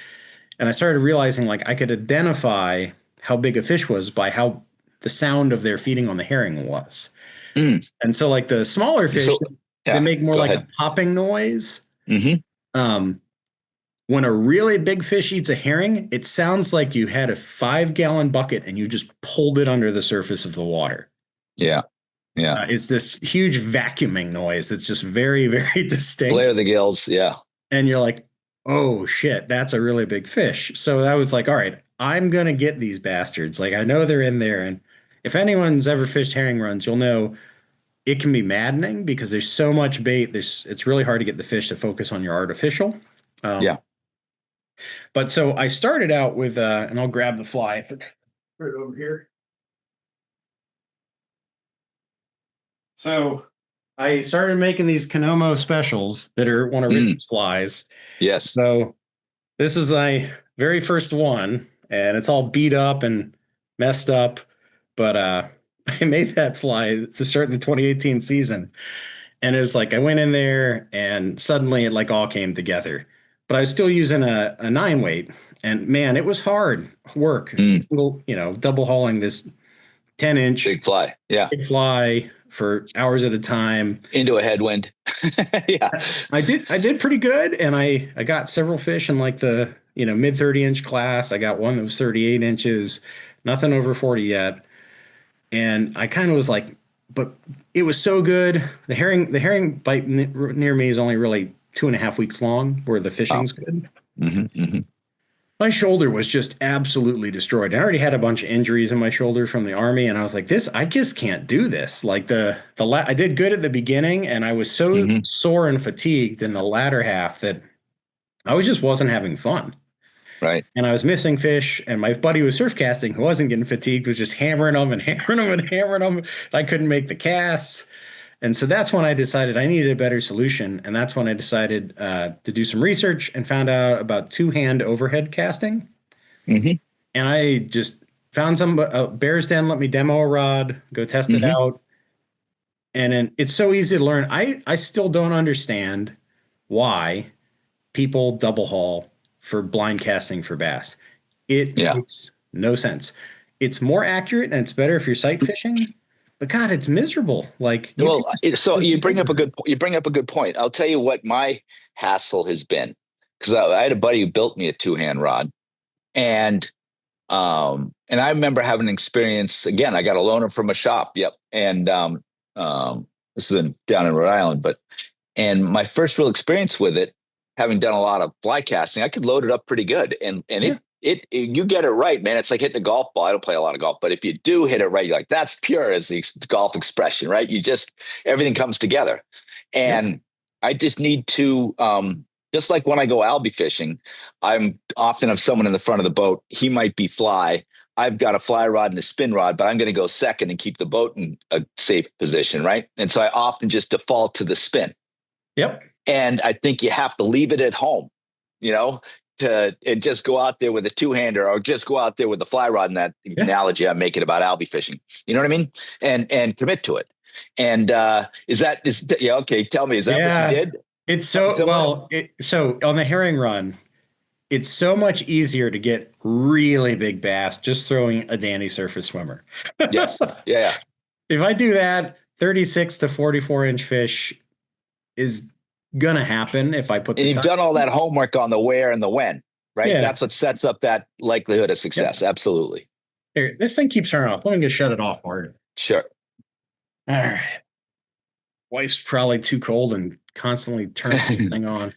And I started realizing like I could identify how big a fish was by how the sound of their feeding on the herring was. Mm. And so, like the smaller fish, So, they yeah, make more go like a ahead. popping noise. Hmm. Um, when a really big fish eats a herring, it sounds like you had a 5 gallon bucket and you just pulled it under the surface of the water. Yeah. Yeah. It's this huge vacuuming noise that's just very, very Flare distinct. the gills. Yeah. And you're like, oh shit, that's a really big fish. So I was like, all right, I'm going to get these bastards. Like, I know they're in there. And if anyone's ever fished herring runs, you'll know it can be maddening because there's so much bait. It's really hard to get the fish to focus on your artificial. Um, Yeah. but so I started out with, and I'll grab the fly right over here. So I started making these Konomo specials that are one of Mm. Richard's flies. Yes. So this is my very first one, and it's all beat up and messed up. But I made that fly to start the 2018 season. And it was like I went in there and suddenly it like all came together. But I was still using a 9 weight. And man, it was hard work. Mm. Double hauling this 10-inch Big fly. Yeah. big fly for hours at a time. Into a headwind. Yeah. I did pretty good, and I got several fish in like the mid 30-inch class. I got one that was 38 inches, nothing over 40 yet, and I kind of was like, but it was so good. The herring bite near me is only really 2.5 weeks long, where the Wow. fishing's good. Hmm. Hmm. My shoulder was just absolutely destroyed. I already had a bunch of injuries in my shoulder from the army, and I was like, "This, I just can't do this." Like I did good at the beginning, and I was so Hmm. sore and fatigued in the latter half that I was just wasn't having fun. Right. And I was missing fish, and my buddy who was surf casting, who wasn't getting fatigued, was just hammering them and hammering them and hammering them. I couldn't make the casts. And so that's when I decided I needed a better solution. And that's when I decided to do some research and found out about two-hand overhead casting. Hmm. And I just found some Bear's Den let me demo a rod, go test it Hmm. out. And then it's so easy to learn. I still don't understand why people double haul for blind casting for bass. It Yeah. makes no sense. It's more accurate and it's better if you're sight fishing, but God, it's miserable. Like you could Well, just so put you it bring up a over. good point. I'll tell you what my hassle has been, because I had a buddy who built me a two-hand rod, and and I remember having an experience. Again, I got a loaner from a shop. Yep, and this is down in Rhode Island, but and my first real experience with it, having done a lot of fly casting, I could load it up pretty good, and Yeah, you get it right, man. It's like hitting a golf ball. I don't play a lot of golf, but if you do hit it right, you're like, that's pure as the golf expression, right? You just everything comes together, yep, and I just need to just like when I go albie fishing, I'm often have someone in the front of the boat. He might be fly. I've got a fly rod and a spin rod, but I'm going to go second and keep the boat in a safe position, right? And so I often just default to the spin. yep, And I think you have to leave it at home, you know, and just go out there with a two-hander or just go out there with a fly rod in that yeah, analogy I'm making about albie fishing. You know what I mean? And commit to it. And is yeah, okay, tell me, is that what you yeah. did? It's Something so similar? well. So on the herring run, it's so much easier to get really big bass just throwing a Danny surface swimmer. Yes. Yeah, yeah. If I do that, 36 to 44-inch fish is gonna happen if I put And the you've time done all in. that homework on the where and the when, right? Yeah. That's what sets up that likelihood of Yep. success. Absolutely. Here, this thing keeps turning off. Let me just shut it off, Martin. Sure. All right. Wife's probably too cold and constantly turning this thing on.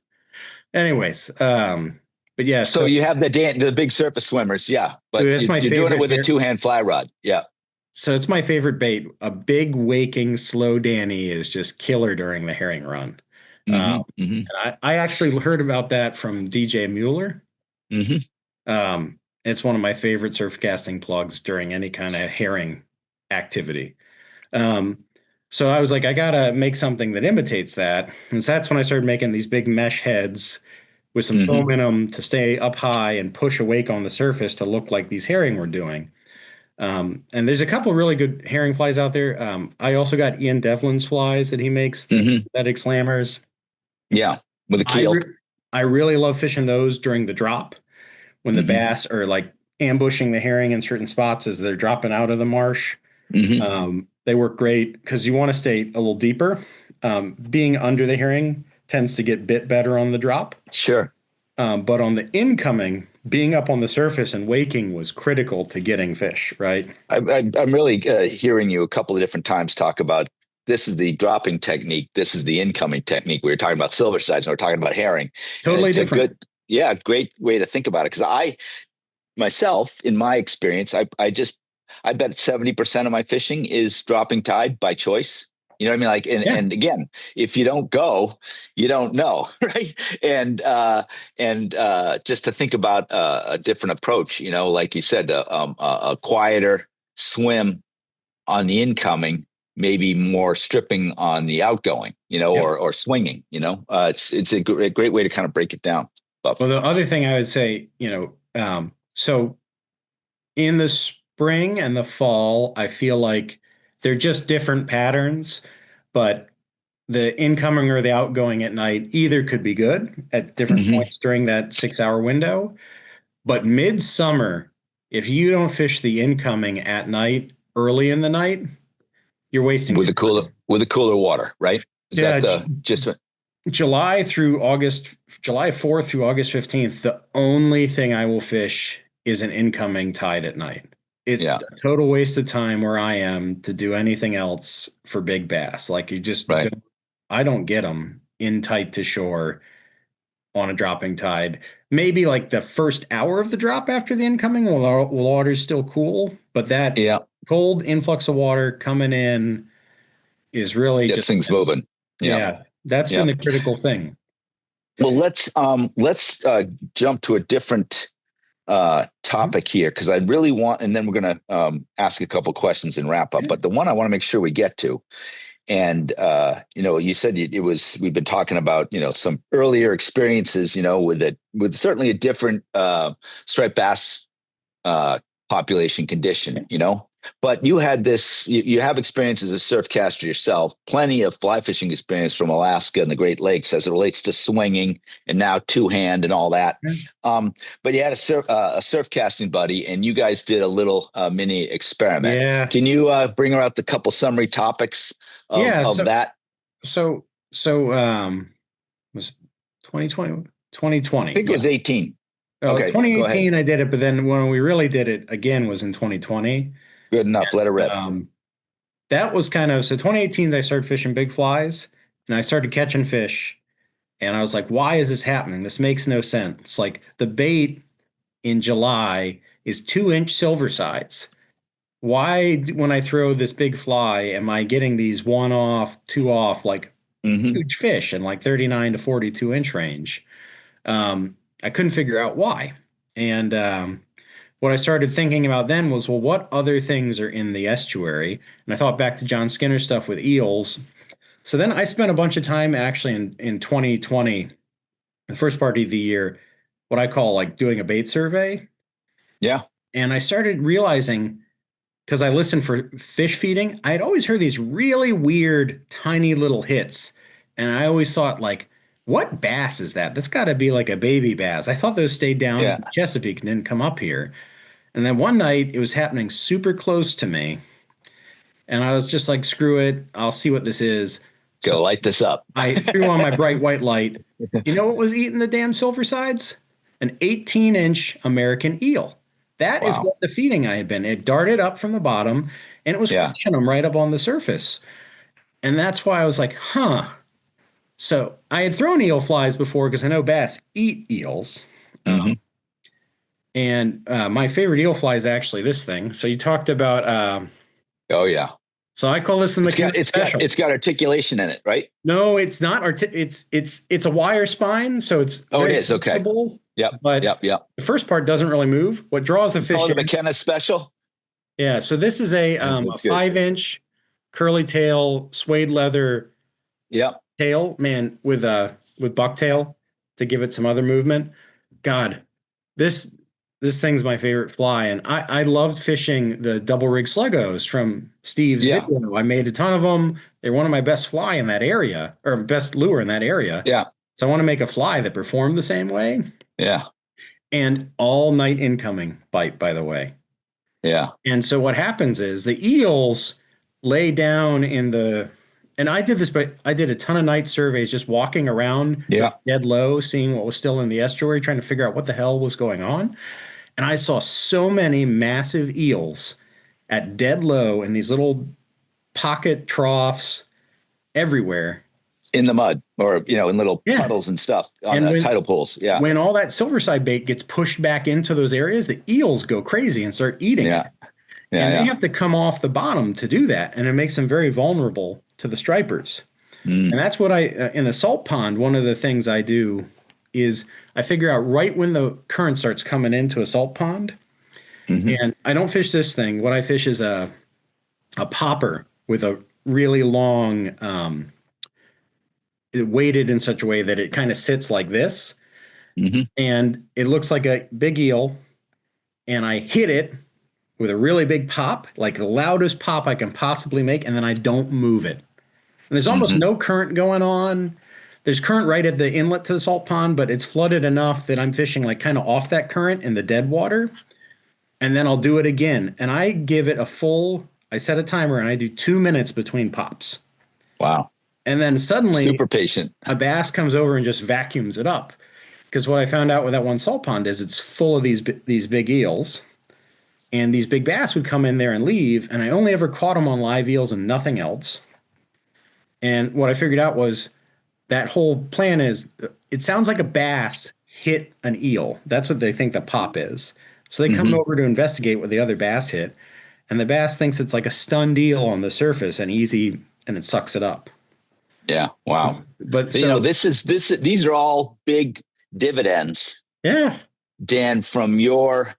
Anyways, but yeah, So so you have the big surface swimmers, yeah, but that's my you're doing it favorite with a here. two-hand fly rod, yeah. So it's my favorite bait. A big waking slow Danny is just killer during the herring run. Hmm. Hmm. And I actually heard about that from DJ Mueller. Hmm. It's one of my favorite surf casting plugs during any kind of herring activity. Um, so I was like, I gotta make something that imitates that. And so that's when I started making these big mesh heads with some Hmm. foam in them to stay up high and push a wake on the surface to look like these herring were doing. And there's a couple really good herring flies out there. I also got Ian Devlin's flies that he makes, the Hmm. synthetic slammers. Yeah, with a I keel. re I really love fishing those during the drop when the Hmm. bass are like ambushing the herring in certain spots as they're dropping out of the marsh. Hmm. They work great because you want to stay a little deeper. Being under the herring tends to get bit better on the drop. Sure. But on the incoming, being up on the surface and waking was critical to getting fish, right? I'm really hearing you a couple of different times talk about this is the dropping technique, this is the incoming technique. We were talking about silver sides, and we're talking about herring, and Totally it's a different. good, yeah, great way to think about it. Because I myself, in my experience, I bet 70% of my fishing is dropping tide by choice. You know what I mean? Like, Yeah. and again, if you don't go, you don't know, right? And just to think about a different approach, like you said, a quieter swim on the incoming, maybe more stripping on the outgoing, Yep. or swinging. It's a great way to kind of break it down. But Well, the other thing I would say, so in the spring and the fall, I feel like they're just different patterns, but the incoming or the outgoing at night either could be good at different mhm, points during that 6 hour window. But midsummer, if you don't fish the incoming at night, early in the night, you're wasting your time. with the cooler water, right? Is that Yeah, the just July through August, July 4th through August 15th, the only thing I will fish is an incoming tide at night. It's yeah, a total waste of time where I am to do anything else for big bass. Like you just right. don't, I don't get them in tight to shore on a dropping tide. Maybe like the first hour of the drop after the incoming while water's still cool, but that Yeah, cold influx of water coming in is really gets just, things moving. Yeah, yeah, that's been yeah. the critical thing. Well, let's jump to a different Mhm. topic here because I really want, and then we're gonna ask a couple questions and wrap up. Yeah. But the one I want to make sure we get to, and you said it was we've been talking about some earlier experiences, with certainly a different striped bass uh, population condition, But you had this, you have experience as a surf caster yourself, plenty of fly fishing experience from Alaska and the Great Lakes as it relates to swinging and now two hand and all that. Yeah. Um, but you had a surf casting buddy, and you guys did a little mini experiment. Yeah. Can you bring out the couple summary topics of Yeah. of that? So was 2020, I think it was yeah. 18. Oh, Okay, go ahead. 2018 I did it, but then when we really did it again was in 2020. Good enough. Let it rip. Um, that was kind of so 2018 I started fishing big flies and I started catching fish and I was like, why is this happening? This makes no sense. Like the bait in July is 2 inch silver sides. Why, when I throw this big fly, am I getting these one off, two off, like Hmm. huge fish in like 39 to 42 inch range? I couldn't figure out why. And what I started thinking about then was, well, what other things are in the estuary? And I thought back to John Skinner stuff with eels. So then I spent a bunch of time actually in 2020, the first part of the year, what I call like doing a bait survey. Yeah, And I started realizing because I listened for fish feeding, I had always heard these really weird, tiny little hits. And I always thought, like, what bass is that? That's got to be like a baby bass. I thought those stayed down in yeah. the Chesapeake and didn't come up here. And then one night it was happening super close to me. And I was just like, screw it. I'll see what this is. Gonna So light this up. I threw on my bright white light. You know what was eating the damn silver sides? An 18-inch American eel. That is Wow. what the feeding I had been. It darted up from the bottom and it was Yeah. crushing them right up on the surface. And that's why I was like, huh. So I had thrown eel flies before because I know bass eat eels. Hmm. And my favorite eel fly is actually this thing. So you talked about, Oh yeah. so I call this the It's got McEwen it's got Special. it's got articulation in it, right? No, it's not. It's a wire spine, so it's Oh, it very is. Okay. flexible. Yep. but Yep. Yep. the first part doesn't really move. What draws the Oh, fish the in? McKenna special. Yeah, so this is a That's good. 5 inch curly tail suede leather Yep. tail, man, with bucktail to give it some other movement. God, this this thing's my favorite fly, and I loved fishing the double rig sluggos from Steve's Yeah. video. I made a ton of them. They're one of my best fly in that area, or best lure in that area. Yeah. So I want to make a fly that performed the same way. Yeah. And all night incoming bite, by the way. Yeah. And so what happens is the eels lay down in the, and I did this, but I did a ton of night surveys just walking around Yeah. dead low, seeing what was still in the estuary, trying to figure out what the hell was going on. And I saw so many massive eels at dead low in these little pocket troughs everywhere. In the mud, or in little Yeah. puddles and stuff on And the tidal pools. Yeah. when all that silverside bait gets pushed back into those areas, the eels go crazy and start eating it. Yeah. Yeah. And they Yeah. have to come off the bottom to do that. And it makes them very vulnerable to the stripers. And Mm. that's what in the salt pond, one of the things I do is I figure out right when the current starts coming into a salt pond. Hmm. And I don't fish this thing. What I fish is a popper with a really long, weighted in such a way that it kind of sits like this. Hmm. And it looks like a big eel. And I hit it with a really big pop, like the loudest pop I can possibly make, and then I don't move it. And there's almost Hmm. no current going on. There's current right at the inlet to the salt pond, but it's flooded enough that I'm fishing like kind of off that current in the dead water. And then I'll do it again. And I give it I set a timer and I do 2 minutes between pops. Wow. And then suddenly Super patient. a bass comes over and just vacuums it up. Because what I found out with that one salt pond is it's full of these big eels. And these big bass would come in there and leave. And I only ever caught them on live eels and nothing else. And what I figured out was that whole plan is it sounds like a bass hit an eel. That's what they think the pop is. So they come Hmm. over to investigate what the other bass hit. And the bass thinks it's like a stunned eel on the surface and easy, and it sucks it up. Yeah. Wow. But You know, so, these are all big dividends, yeah. Dan, from your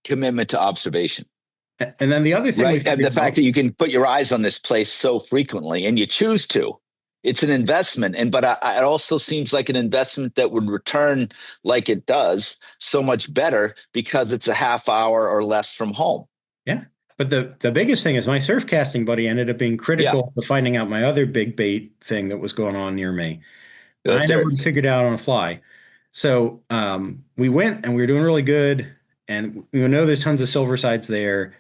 commitment to observation. And then the other thing we Right. And the figured fact out, that you can put your eyes on this place so frequently and you choose to, it's an investment. But it also seems like an investment that would return like it does so much better because it's a half hour or less from home. yeah. But the biggest thing is my surf casting buddy ended up being Yeah. critical to finding out my other big bait thing that was going on near me. I Let's hear never it. figured it out on the fly. So we went and we were doing really good. And we know there's tons of silver sides there,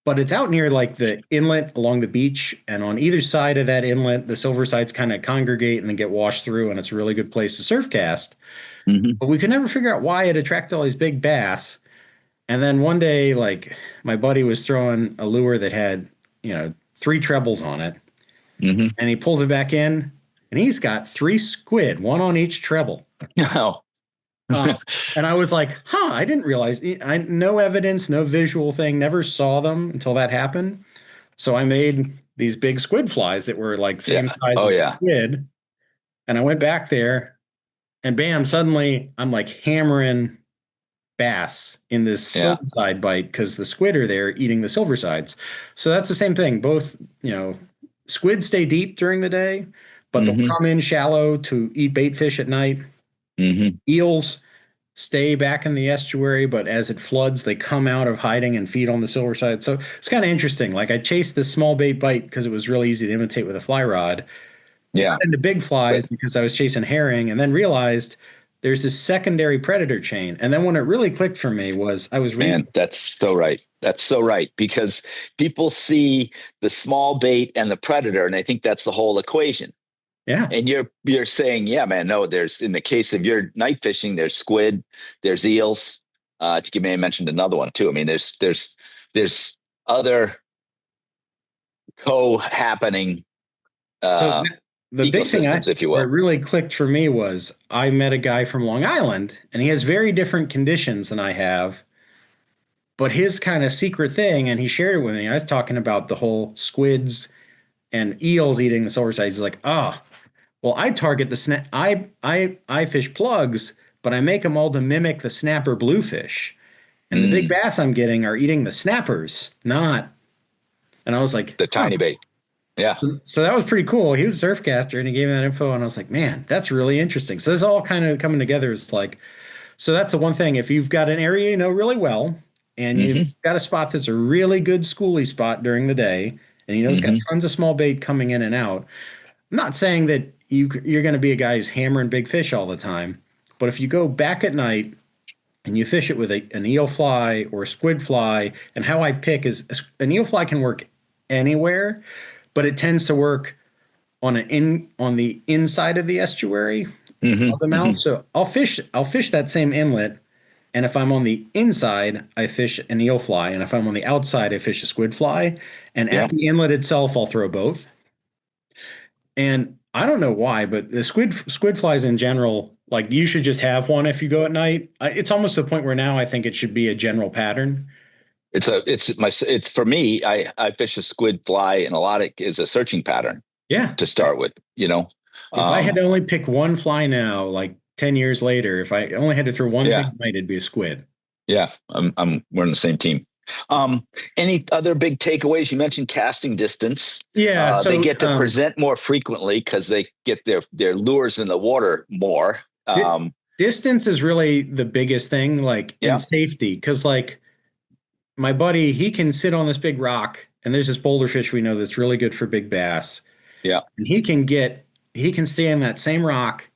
but it's out near like the inlet along the beach. And on either side of that inlet, the silver sides kind of congregate and then get washed through. And it's a really good place to surf cast. Hmm. But we could never figure out why it attracted all these big bass. And then one day, like my buddy was throwing a lure that had, 3 trebles on it. Hmm. And he pulls it back in and he's got 3 squid, one on each treble. No. Uh, and I was like, huh, I didn't realize. No evidence, no visual thing, never saw them until that happened. So I made these big squid flies that were like same Yeah. size Oh, as a yeah. squid. And I went back there and bam, suddenly I'm like hammering bass in this Yeah. silver side bite because the squid are there eating the silver sides. So that's the same thing. Both, squid stay deep during the day, but they'll Hmm. come in shallow to eat bait fish at night. Hmm. Eels stay back in the estuary, but as it floods, they come out of hiding and feed on the silver side. So it's kind of interesting. Like I chased this small bait bite because it was really easy to imitate with a fly rod. Yeah. Got into big flies But because I was chasing herring, and then realized there's this secondary predator chain. And then when it really clicked for me was I was reading. man, that's so right. That's so right. Because people see the small bait and the predator, and they think that's the whole equation. Yeah. And you're saying, yeah, man, no, there's, in the case of your night fishing, there's squid, there's eels. I think you may have mentioned another one too. I mean, there's other co-happening So uh, the big thing ecosystems, if you where it will. really clicked for me was I met a guy from Long Island, and he has very different conditions than I have. But his kind of secret thing, and he shared it with me. I was talking about the whole squids and eels eating the silver sides. He's like, oh, well, I target the snap. I fish plugs, but I make them all to mimic the snapper bluefish. And the big Mm, bass I'm getting are eating the snappers, not. And I was like, the huh. tiny bait. Yeah. So that was pretty cool. He was a surfcaster and he gave me that info, and I was like, man, that's really interesting. So this all kind of coming together is like, so that's the one thing. If you've got an area you know really well, and you've Hmm. got a spot that's a really good schoolie spot during the day, and you know it's got Hmm. tons of small bait coming in and out. I'm not saying that you're going to be a guy who's hammering big fish all the time, but if you go back at night and you fish it with an eel fly or a squid fly, and how I pick is an eel fly can work anywhere, but it tends to work on the inside of the estuary Hmm. of the mouth. Hmm. So I'll fish that same inlet, and if I'm on the inside, I fish an eel fly, and if I'm on the outside, I fish a squid fly. And at Yeah. the inlet itself, I'll throw both. And I don't know why, but the squid flies in general, like you should just have one if you go at night. It's almost to the point where now I think it should be a general pattern. It's for me. I fish a squid fly, and a lot of is a searching pattern Yeah. to start with. If I had Um, to only pick one fly now, like 10 years later, if I only had to throw one thing yeah, at night, it'd be a squid. yeah. We're on the same team. Any other big takeaways? You mentioned casting distance. Yeah. They So get to present more frequently because they get their lures in the water more. di distance is really the biggest thing, like in Yeah, safety, because like my buddy, he can sit on this big rock, and there's this boulder fish we know that's really good for big bass. yeah, And he can stay on that same rock,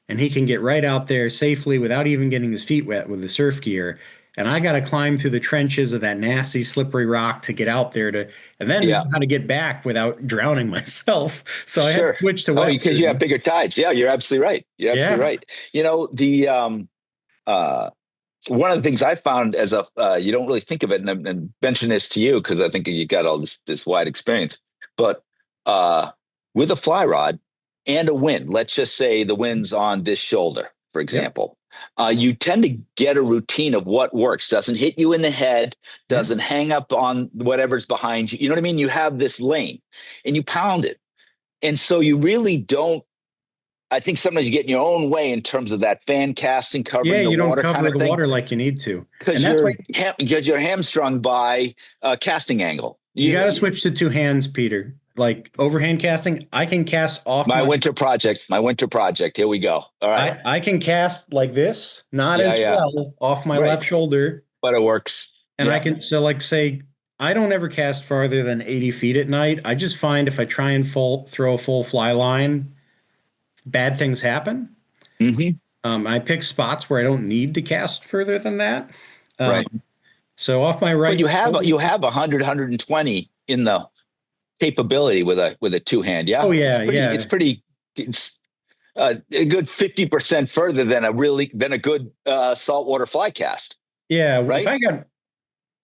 and he can get right out there safely without even getting his feet wet with the surf gear. And I got to climb through the trenches of that nasty, slippery rock to get out there and then yeah. know how to get back without drowning myself. So I had to Sure. switch to Oh, because you have wetsuit. bigger tides. Yeah, you're absolutely right. You're absolutely Yeah. right. The uh, one of the things I found as a you don't really think of it, and mention this to you because I think you got all this wide experience, but uh, with a fly rod and a wind, let's just say the wind's on this shoulder, for Yep. example, you tend to get a routine of what works. Doesn't hit you in the head, Yeah. doesn't hang up on whatever's behind you. You know what I mean? You have this lane, and you pound it, and so you really don't. I think sometimes you get in your own way in terms of that fan casting Yeah. covering the You don't water kind cover of the thing water like you need to. And because that's why you're hamstrung by casting angle. you got to switch to two hands, Peter. Like overhand casting, I can cast off My winter project. Here we go. All right. I can cast like this, not Yeah, as yeah. well off my Right. left shoulder. But it works. And I Yeah. can, so like say, I don't ever cast farther than 80 feet at night. I just find if I try and throw a full fly line, bad things happen. Hmm. I pick spots where I don't need to cast further than that. Um, Right. so off my But right shoulder. you have 120 in the capability with a two hand. Oh Yeah. yeah, It's yeah, pretty it's a good 50% further than a good saltwater fly cast. yeah. If Right. I got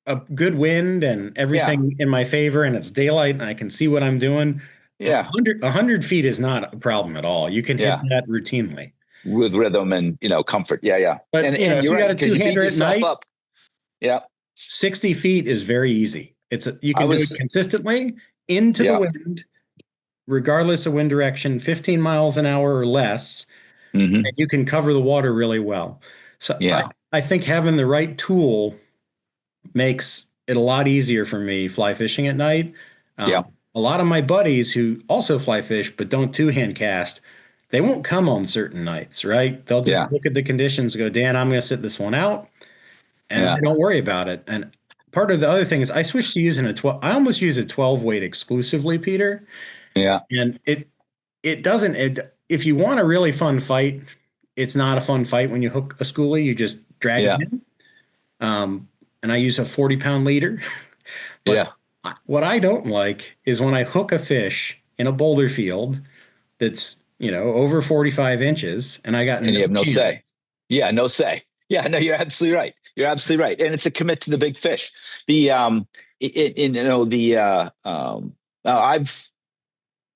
a good wind and Yeah. everything in my favor and it's daylight and I can see what I'm doing, Yeah. 100 feet is not a problem at all. You can hit Yeah. that routinely. With rhythm and comfort. Yeah, yeah. But And if you're you got right a because you beat two-hander at yourself night, up. Yeah. 60 feet is very easy. You I can do it was. consistently into the Yeah. wind, regardless of wind direction, 15 miles an hour or less, Hmm. and you can cover the water really well. So Yeah. I think having the right tool makes it a lot easier for me fly fishing at night. Yeah. A lot of my buddies who also fly fish but don't two-hand cast, they won't come on certain nights, right? They'll just Yeah. look at the conditions, go, Dan, I'm going to sit this one out, and Yeah. they don't worry about it. And part of the other thing is I switched to using a 12. I almost use a 12 weight exclusively, Peter. Yeah. And it doesn't if you want a really fun fight, it's not a fun fight when you hook a schoolie, you just drag them Yeah. in. And I use a 40-pound leader. But Yeah. what I don't like is when I hook a fish in a boulder field that's, over 45 inches and I got And no you have no chance. say. Yeah. No say. Yeah. No, you're absolutely right. You're absolutely right. And it's a commit to the big fish. The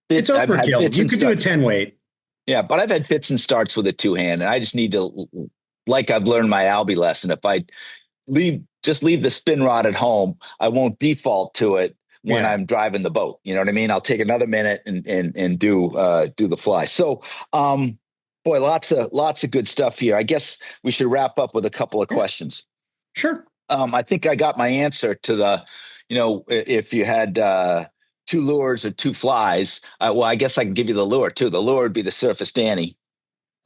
the It's I've had overkill. fits You and could do a starts. 10 weight. Yeah, but I've had fits and starts with a two hand, and I just need to, like I've learned my Albie lesson. If I leave the spin rod at home, I won't default to it when Yeah. I'm driving the boat. You know what I mean? I'll take another minute and do the fly. So, um, Boy, lots of good stuff here. I guess we should wrap up with a couple of Yeah, questions. sure. I think I got my answer to the, if you had two lures or two flies. Well, I guess I can give you the lure too. The lure would be the Surface Danny.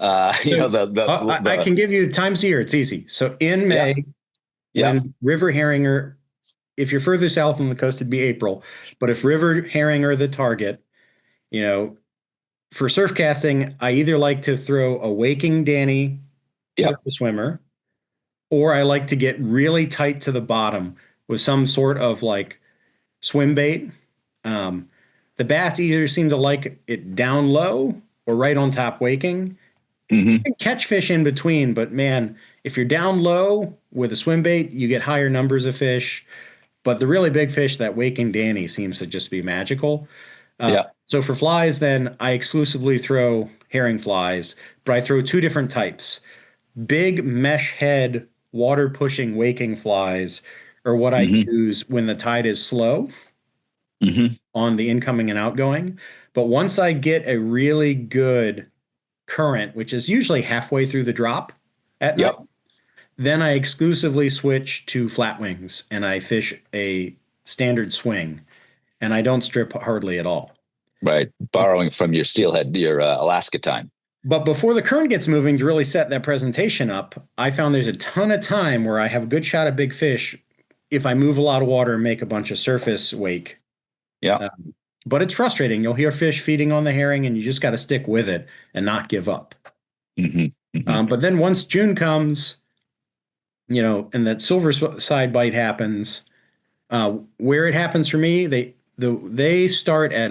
So I The can give you times of year. It's easy. So in yeah, May, yeah, when river herring are, if you're further south on the coast, it'd be April. But if river herring are the target, you know, for surf casting, I either like to throw a waking Danny yep, surface swimmer, or I like to get really tight to the bottom with some sort of like swim bait. Um, the bass either seem to like it down low or right on top waking. hmm, You can catch fish in between, but man, if you're down low with a swim bait, you get higher numbers of fish. But the really big fish, that waking Danny, seems to just be magical. yeah, So for flies, then I exclusively throw herring flies, but I throw two different types. Big mesh head water pushing waking flies are what I hmm, use when the tide is slow hmm, on the incoming and outgoing. But once I get a really good current, which is usually halfway through the drop at night, yep, then I exclusively switch to flat wings and I fish a standard swing and I don't strip hardly at all. right. But Borrowing from your steelhead, your Alaska time. but before the current gets moving to really set that presentation up, I found there's a ton of time where I have a good shot at big fish if I move a lot of water and make a bunch of surface wake. Yeah, Um, but it's frustrating. You'll hear fish feeding on the herring, and you just got to stick with it and not give up. hmm, hmm, But then once June comes, and that silver side bite happens, where it happens for me, they start at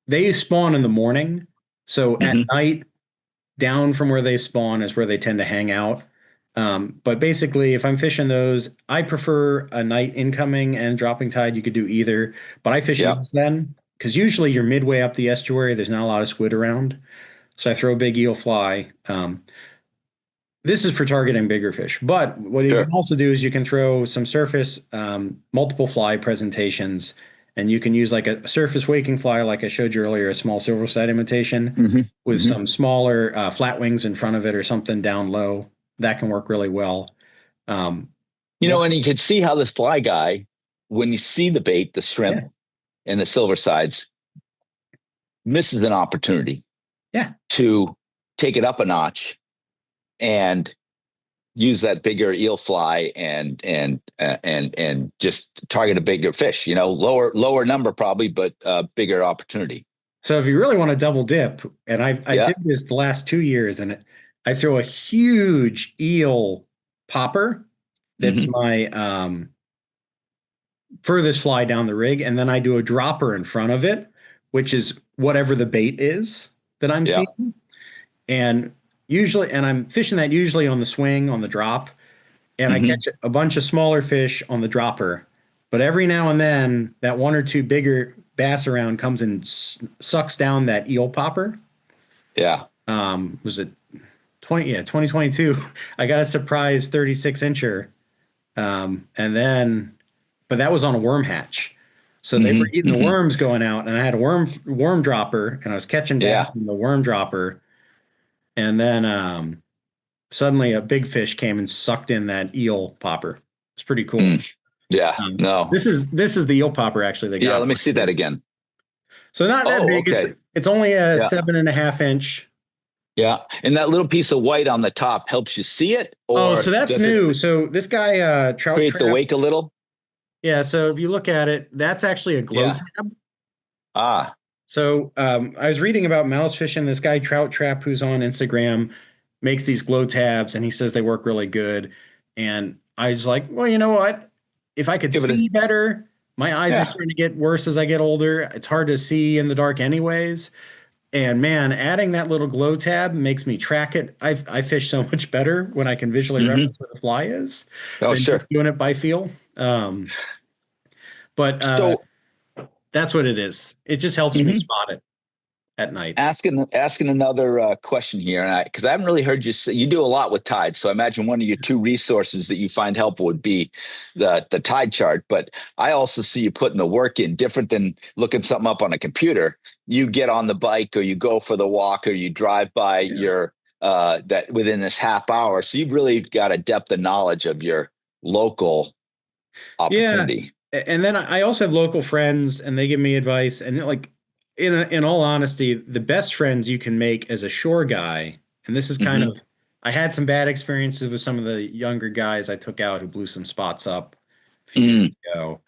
they spawn in the morning, so at hmm, night down from where they spawn is where they tend to hang out. But basically, if I'm fishing those, I prefer a night incoming and dropping tide. You could do either, but I fish yeah, eels then because usually you're midway up the estuary. There's not a lot of squid around, so I throw a big eel fly. This is for targeting bigger fish, but what you can sure. also do is you can throw some surface multiple fly presentations, and you can use like a surface waking fly, like I showed you earlier, a small silver side imitation Hmm, with hmm. some smaller flat wings in front of it or something down low. That can work really well. Um, And once, you can see how this fly guy, when you see the bait, the shrimp yeah, and the silver sides, misses an opportunity yeah. to take it up a notch and use that bigger eel fly and just target a bigger fish. Lower number probably, but bigger opportunity. So if you really want to double dip, and I Yeah. did this the last 2 years, and I throw a huge eel popper. That's Hmm. my furthest fly down the rig, and then I do a dropper in front of it, which is whatever the bait is that I'm Yeah. seeing. And I'm fishing that usually on the swing, on the drop, and I Hmm. catch a bunch of smaller fish on the dropper. But every now and then, that one or two bigger bass around comes and sucks down that eel popper. Yeah. Was it 20? Yeah, 2022. I got a surprise 36 incher. And then, but that was on a worm hatch. So they were Hmm. eating the Hmm. worms going out, and I had a worm dropper, and I was catching Yeah. bass in the worm dropper. And then suddenly a big fish came and sucked in that eel popper. It's pretty cool. Mm. Yeah. No. This is the eel popper actually that Yeah. got Let me away see that here. again. So not that Oh, big. It's okay. it's only a Yeah. 7.5 inch. Yeah. And that little piece of white on the top helps you see it, Oh, so or that's does it new. So this guy trout create the trap. wake a little? Yeah, so if you look at it, that's actually a glow Yeah. tab. Ah. So I was reading about mouse fishing. This guy Trout Trap, who's on Instagram, makes these glow tabs, and he says they work really good. And I was like, well, you know what? If I could Give it a. see better, my eyes are Yeah. starting to get worse as I get older. It's hard to see in the dark, anyways. And man, adding that little glow tab makes me track it. I fish so much better when I can visually Hmm. reference where the fly is Oh, than just sure. doing it by feel. But So. that's what it is. It just helps me Mhm. spot it. at night. Asking another question here, and because I haven't really heard you say you do a lot with tides, so I imagine one of your two resources that you find helpful would be the tide chart. But I also see you putting the work in, different than looking something up on a computer. You get on the bike, or you go for the walk, or you drive by Yeah. your that within this half hour. So you've really got a depth of knowledge of your local Yeah. opportunity. And then I also have local friends and they give me advice. And like in all honesty, the best friends you can make as a shore guy, and this is kind Hmm. of I had some bad experiences with some of the younger guys I took out who blew some spots up a few years Mm, ago.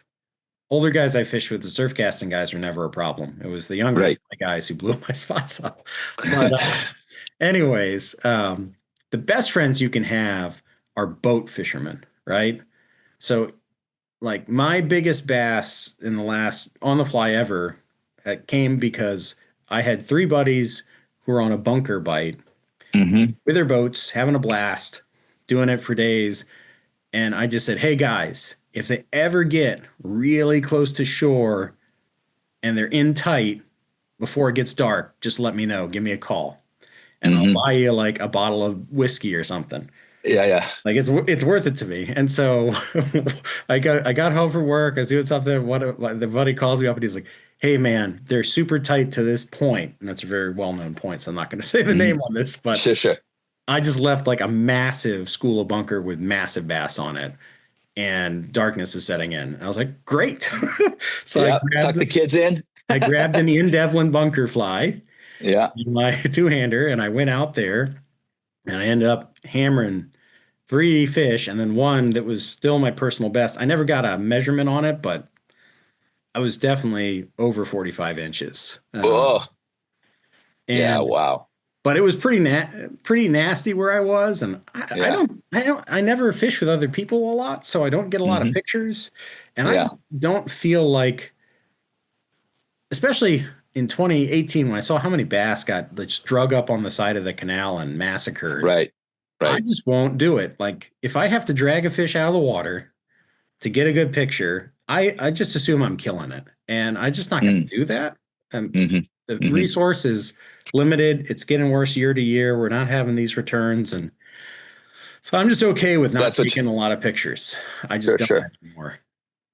Older guys I fished with, the surf casting guys, were never a problem. It was the younger right. guys who blew my spots up. But anyways, the best friends you can have are boat fishermen, right? So like my biggest bass in the last on the fly ever came because I had three buddies who were on a bunker bite Hmm. with their boats, having a blast, doing it for days. And I just said, hey guys, if they ever get really close to shore and they're in tight before it gets dark, just let me know. Give me a call and I'll Hmm. buy you like a bottle of whiskey or something. Yeah, yeah. Like it's worth it to me. And so I got home from work. I was doing something. What the buddy calls me up and he's like, "Hey man, they're super tight to this point." And that's a very well-known point. So I'm not going to say the Hmm. name on this, but Sure, sure. I just left like a massive school of bunker with massive bass on it, and darkness is setting in. I was like, "Great!" So Yeah, tuck the kids in. I grabbed an Ian Devlin bunker fly, Yeah. my two-hander, and I went out there, and I ended up hammering three fish and then one that was still my personal best. I never got a measurement on it, but I was definitely over 45 inches. Oh, yeah. And Wow. but it was pretty nasty where I was, and Yeah. I never fish with other people a lot, so I don't get a lot of Hmm. pictures, and I Yeah. just don't feel like, especially in 2018 when I saw how many bass got just drug up on the side of the canal and massacred. Right. I Right. just won't do it. Like if I have to drag a fish out of the water to get a good picture, I just assume I'm killing it. And I'm just not going Mm. to do that. And Hmm. the Hmm. resource is limited. It's getting worse year to year. We're not having these returns. And so I'm just okay with not That's what. taking a lot of pictures. I just Sure. don't Sure. anymore.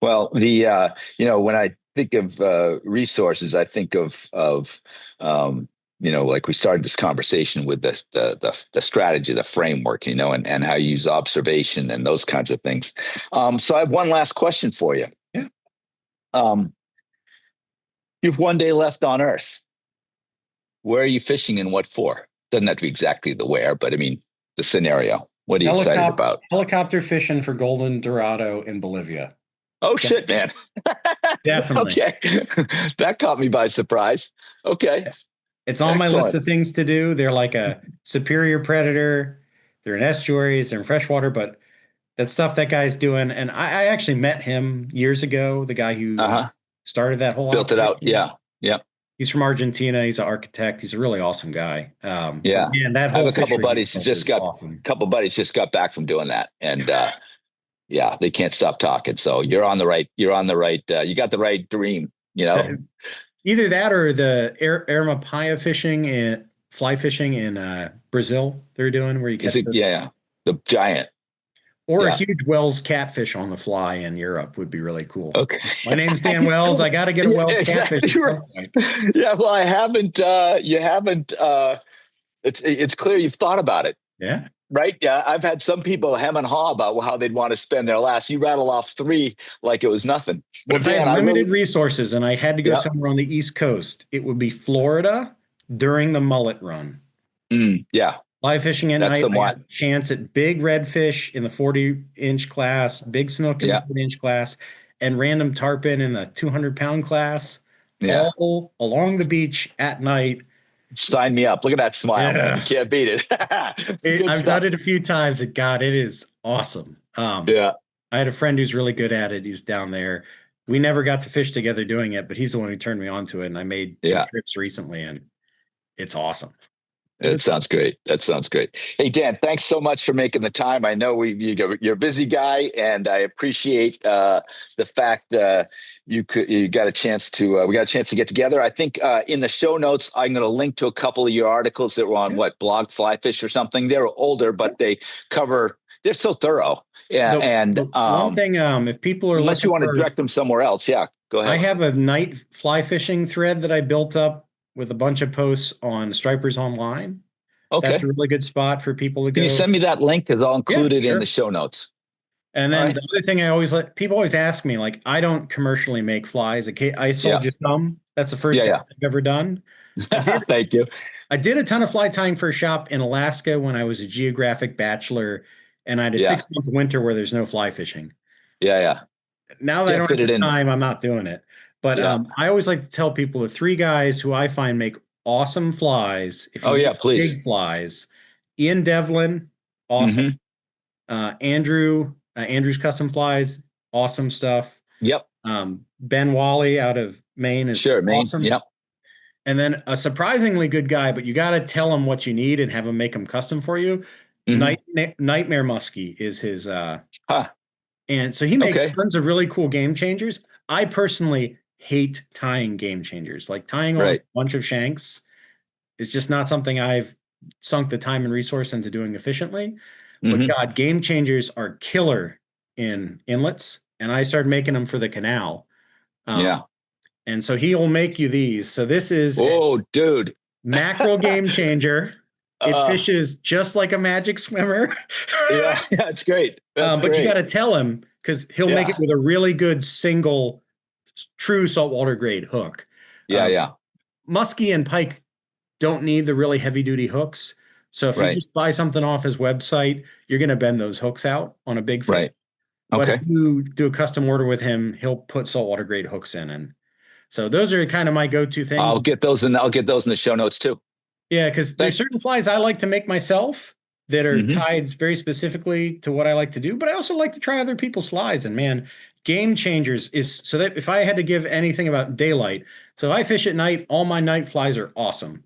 Well, when I think of resources, I think of um, like we started this conversation with the strategy, the framework, and how you use observation and those kinds of things. So I have one last question for you. Yeah. Um, you've one day left on Earth. Where are you fishing and what for? Doesn't have to be exactly the where, but I mean the scenario. What are you excited about? Helicopter fishing for golden dorado in Bolivia. Oh De- shit, man. Definitely. Okay. That caught me by surprise. Okay. It's on my list Excellent. of things to do. They're like a superior predator. They're in estuaries, they're in freshwater, but that stuff that guy's doing, and I actually met him years ago, the guy who Uh-huh. started that whole Built it out. operation. Yeah. Yeah. He's from Argentina. He's an architect. He's a really awesome guy. But Yeah. man, that I have whole a couple fishery buddies who stuff is awesome. just got back from doing that. And yeah, they can't stop talking. So you're on the right, you got the right dream. That, either that or the Aramapaya fishing and fly fishing in Brazil they're doing where you Is catch it, this. yeah, yeah. The giant. Or a Yeah. huge Wells catfish on the fly in Europe would be really cool. Okay. My name's Dan Wells. I got to get a Yeah, Wells catfish exactly at right. some point. Yeah, well, you haven't it's clear you've thought about it. Yeah. Right? Yeah, I've had some people hem and haw about how they'd want to spend their last. You rattle off three like it was nothing. Well, But if I had Dan, I limited really, resources and I had to go yeah, somewhere on the East Coast, it would be Florida during the mullet run. yeah, Fly fishing at that's night, I got somewhat, a chance at big redfish in the 40-inch class, big snook in the yeah, 40-inch class, and random tarpon in the 200-pound class, yeah. all along the beach at night. Sign me up. Look at that smile, man. You Yeah. can't beat it. Good I've done stuff. it a few times, and God, it is awesome. Yeah, I had a friend who's really good at it. He's down there. We never got to fish together doing it, but he's the one who turned me on to it. And I made two yeah. trips recently, and it's awesome. It sounds great. That sounds great. Hey, Dan, thanks so much for making the time. I know you're a busy guy, and I appreciate the fact you got a chance to we got a chance to get together. I think in the show notes, I'm going to link to a couple of your articles that were on Yeah. what blog Flyfish or something. They're older, but they cover. They're so thorough. Yeah, and The one thing, if people are unless you looking want to for, direct them somewhere else, yeah, go I ahead. have a night fly fishing thread that I built up with a bunch of posts on Stripers Online. That's a Okay. really good spot for people to Can you go. send me that link? Because I'll Yeah, include it in the sure. show notes. And All then right. the other thing I always let people always ask me, like, I don't commercially make flies. I sold Yeah. you some. That's the first Yeah. batch Yeah. I've ever done. I did Thank you. I did a ton of fly tying for a shop in Alaska when I was a geographic bachelor, and I had a Yeah. 6 month winter where there's no fly fishing. Yeah. Yeah. Now that I Can't don't have fit the it in. time, I'm not doing it. But Yeah. I always like to tell people the three guys who I find make awesome flies. If you Oh yeah, need please. big flies, Ian Devlin, awesome. Hmm. Andrew's Custom Flies, awesome stuff. Yep. Ben Wally out of Maine is Sure, Maine. awesome. Yep. And then a surprisingly good guy, but you got to tell him what you need and have him make them custom for you. Hmm. Nightmare Muskie is his Huh. and so he makes Okay. tons of really cool game changers. I personally hate tying game changers. Like tying on a Right. bunch of shanks is just not something I've sunk the time and resource into doing efficiently. But Hmm. God, game changers are killer in inlets, and I started making them for the canal. Um, Yeah. and so he'll make you these. So this is a Oh, dude. mackerel game changer. It Uh, fishes just like a magic swimmer. yeah. Yeah. It's great. That's But you got great. to tell him because he'll make it Yeah. with a really good single, true saltwater grade hook. Yeah. Um, Yeah. Muskie and pike don't need the really heavy duty hooks. So if you Right. just buy something off his website, you're going to bend those hooks out on a big fish. Right. But if Okay. you do a custom order with him, he'll put saltwater grade hooks in. And so those are kind of my go-to things. I'll get those in the show notes too. Yeah, because there's Thank. certain flies I like to make myself that are Hmm. tied very specifically to what I like to do, but I also like to try other people's flies. And man, game changers is so that if I had to give anything about daylight, so I fish at night, all my night flies are awesome.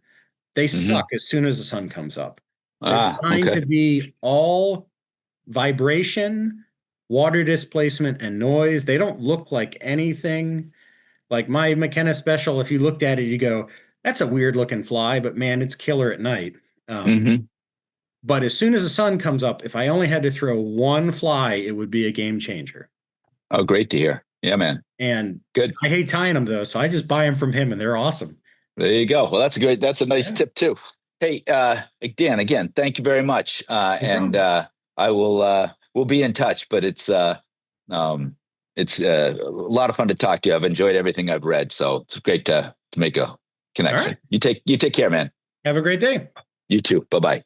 They Hmm. suck as soon as the sun comes up. They're Ah, designed to okay. be all vibration, water displacement, and noise. They don't look like anything. Like my McKenna special, if you looked at it, you go, that's a weird looking fly, but man, it's killer at night. Um, Hmm. but as soon as the sun comes up, if I only had to throw one fly, it would be a game changer. Oh, great to hear. Yeah, man. And Good. I hate tying them though, so I just buy them from him, and they're awesome. There you go. Well, that's great. That's a nice Yeah, tip too. Hey, Dan, again, thank you very much. no And problem. I will we'll be in touch, but um it's a lot of fun to talk to you. I've enjoyed everything I've read, so it's great to make a All right. connection. You take care, man. Have a great day. You too. Bye-bye.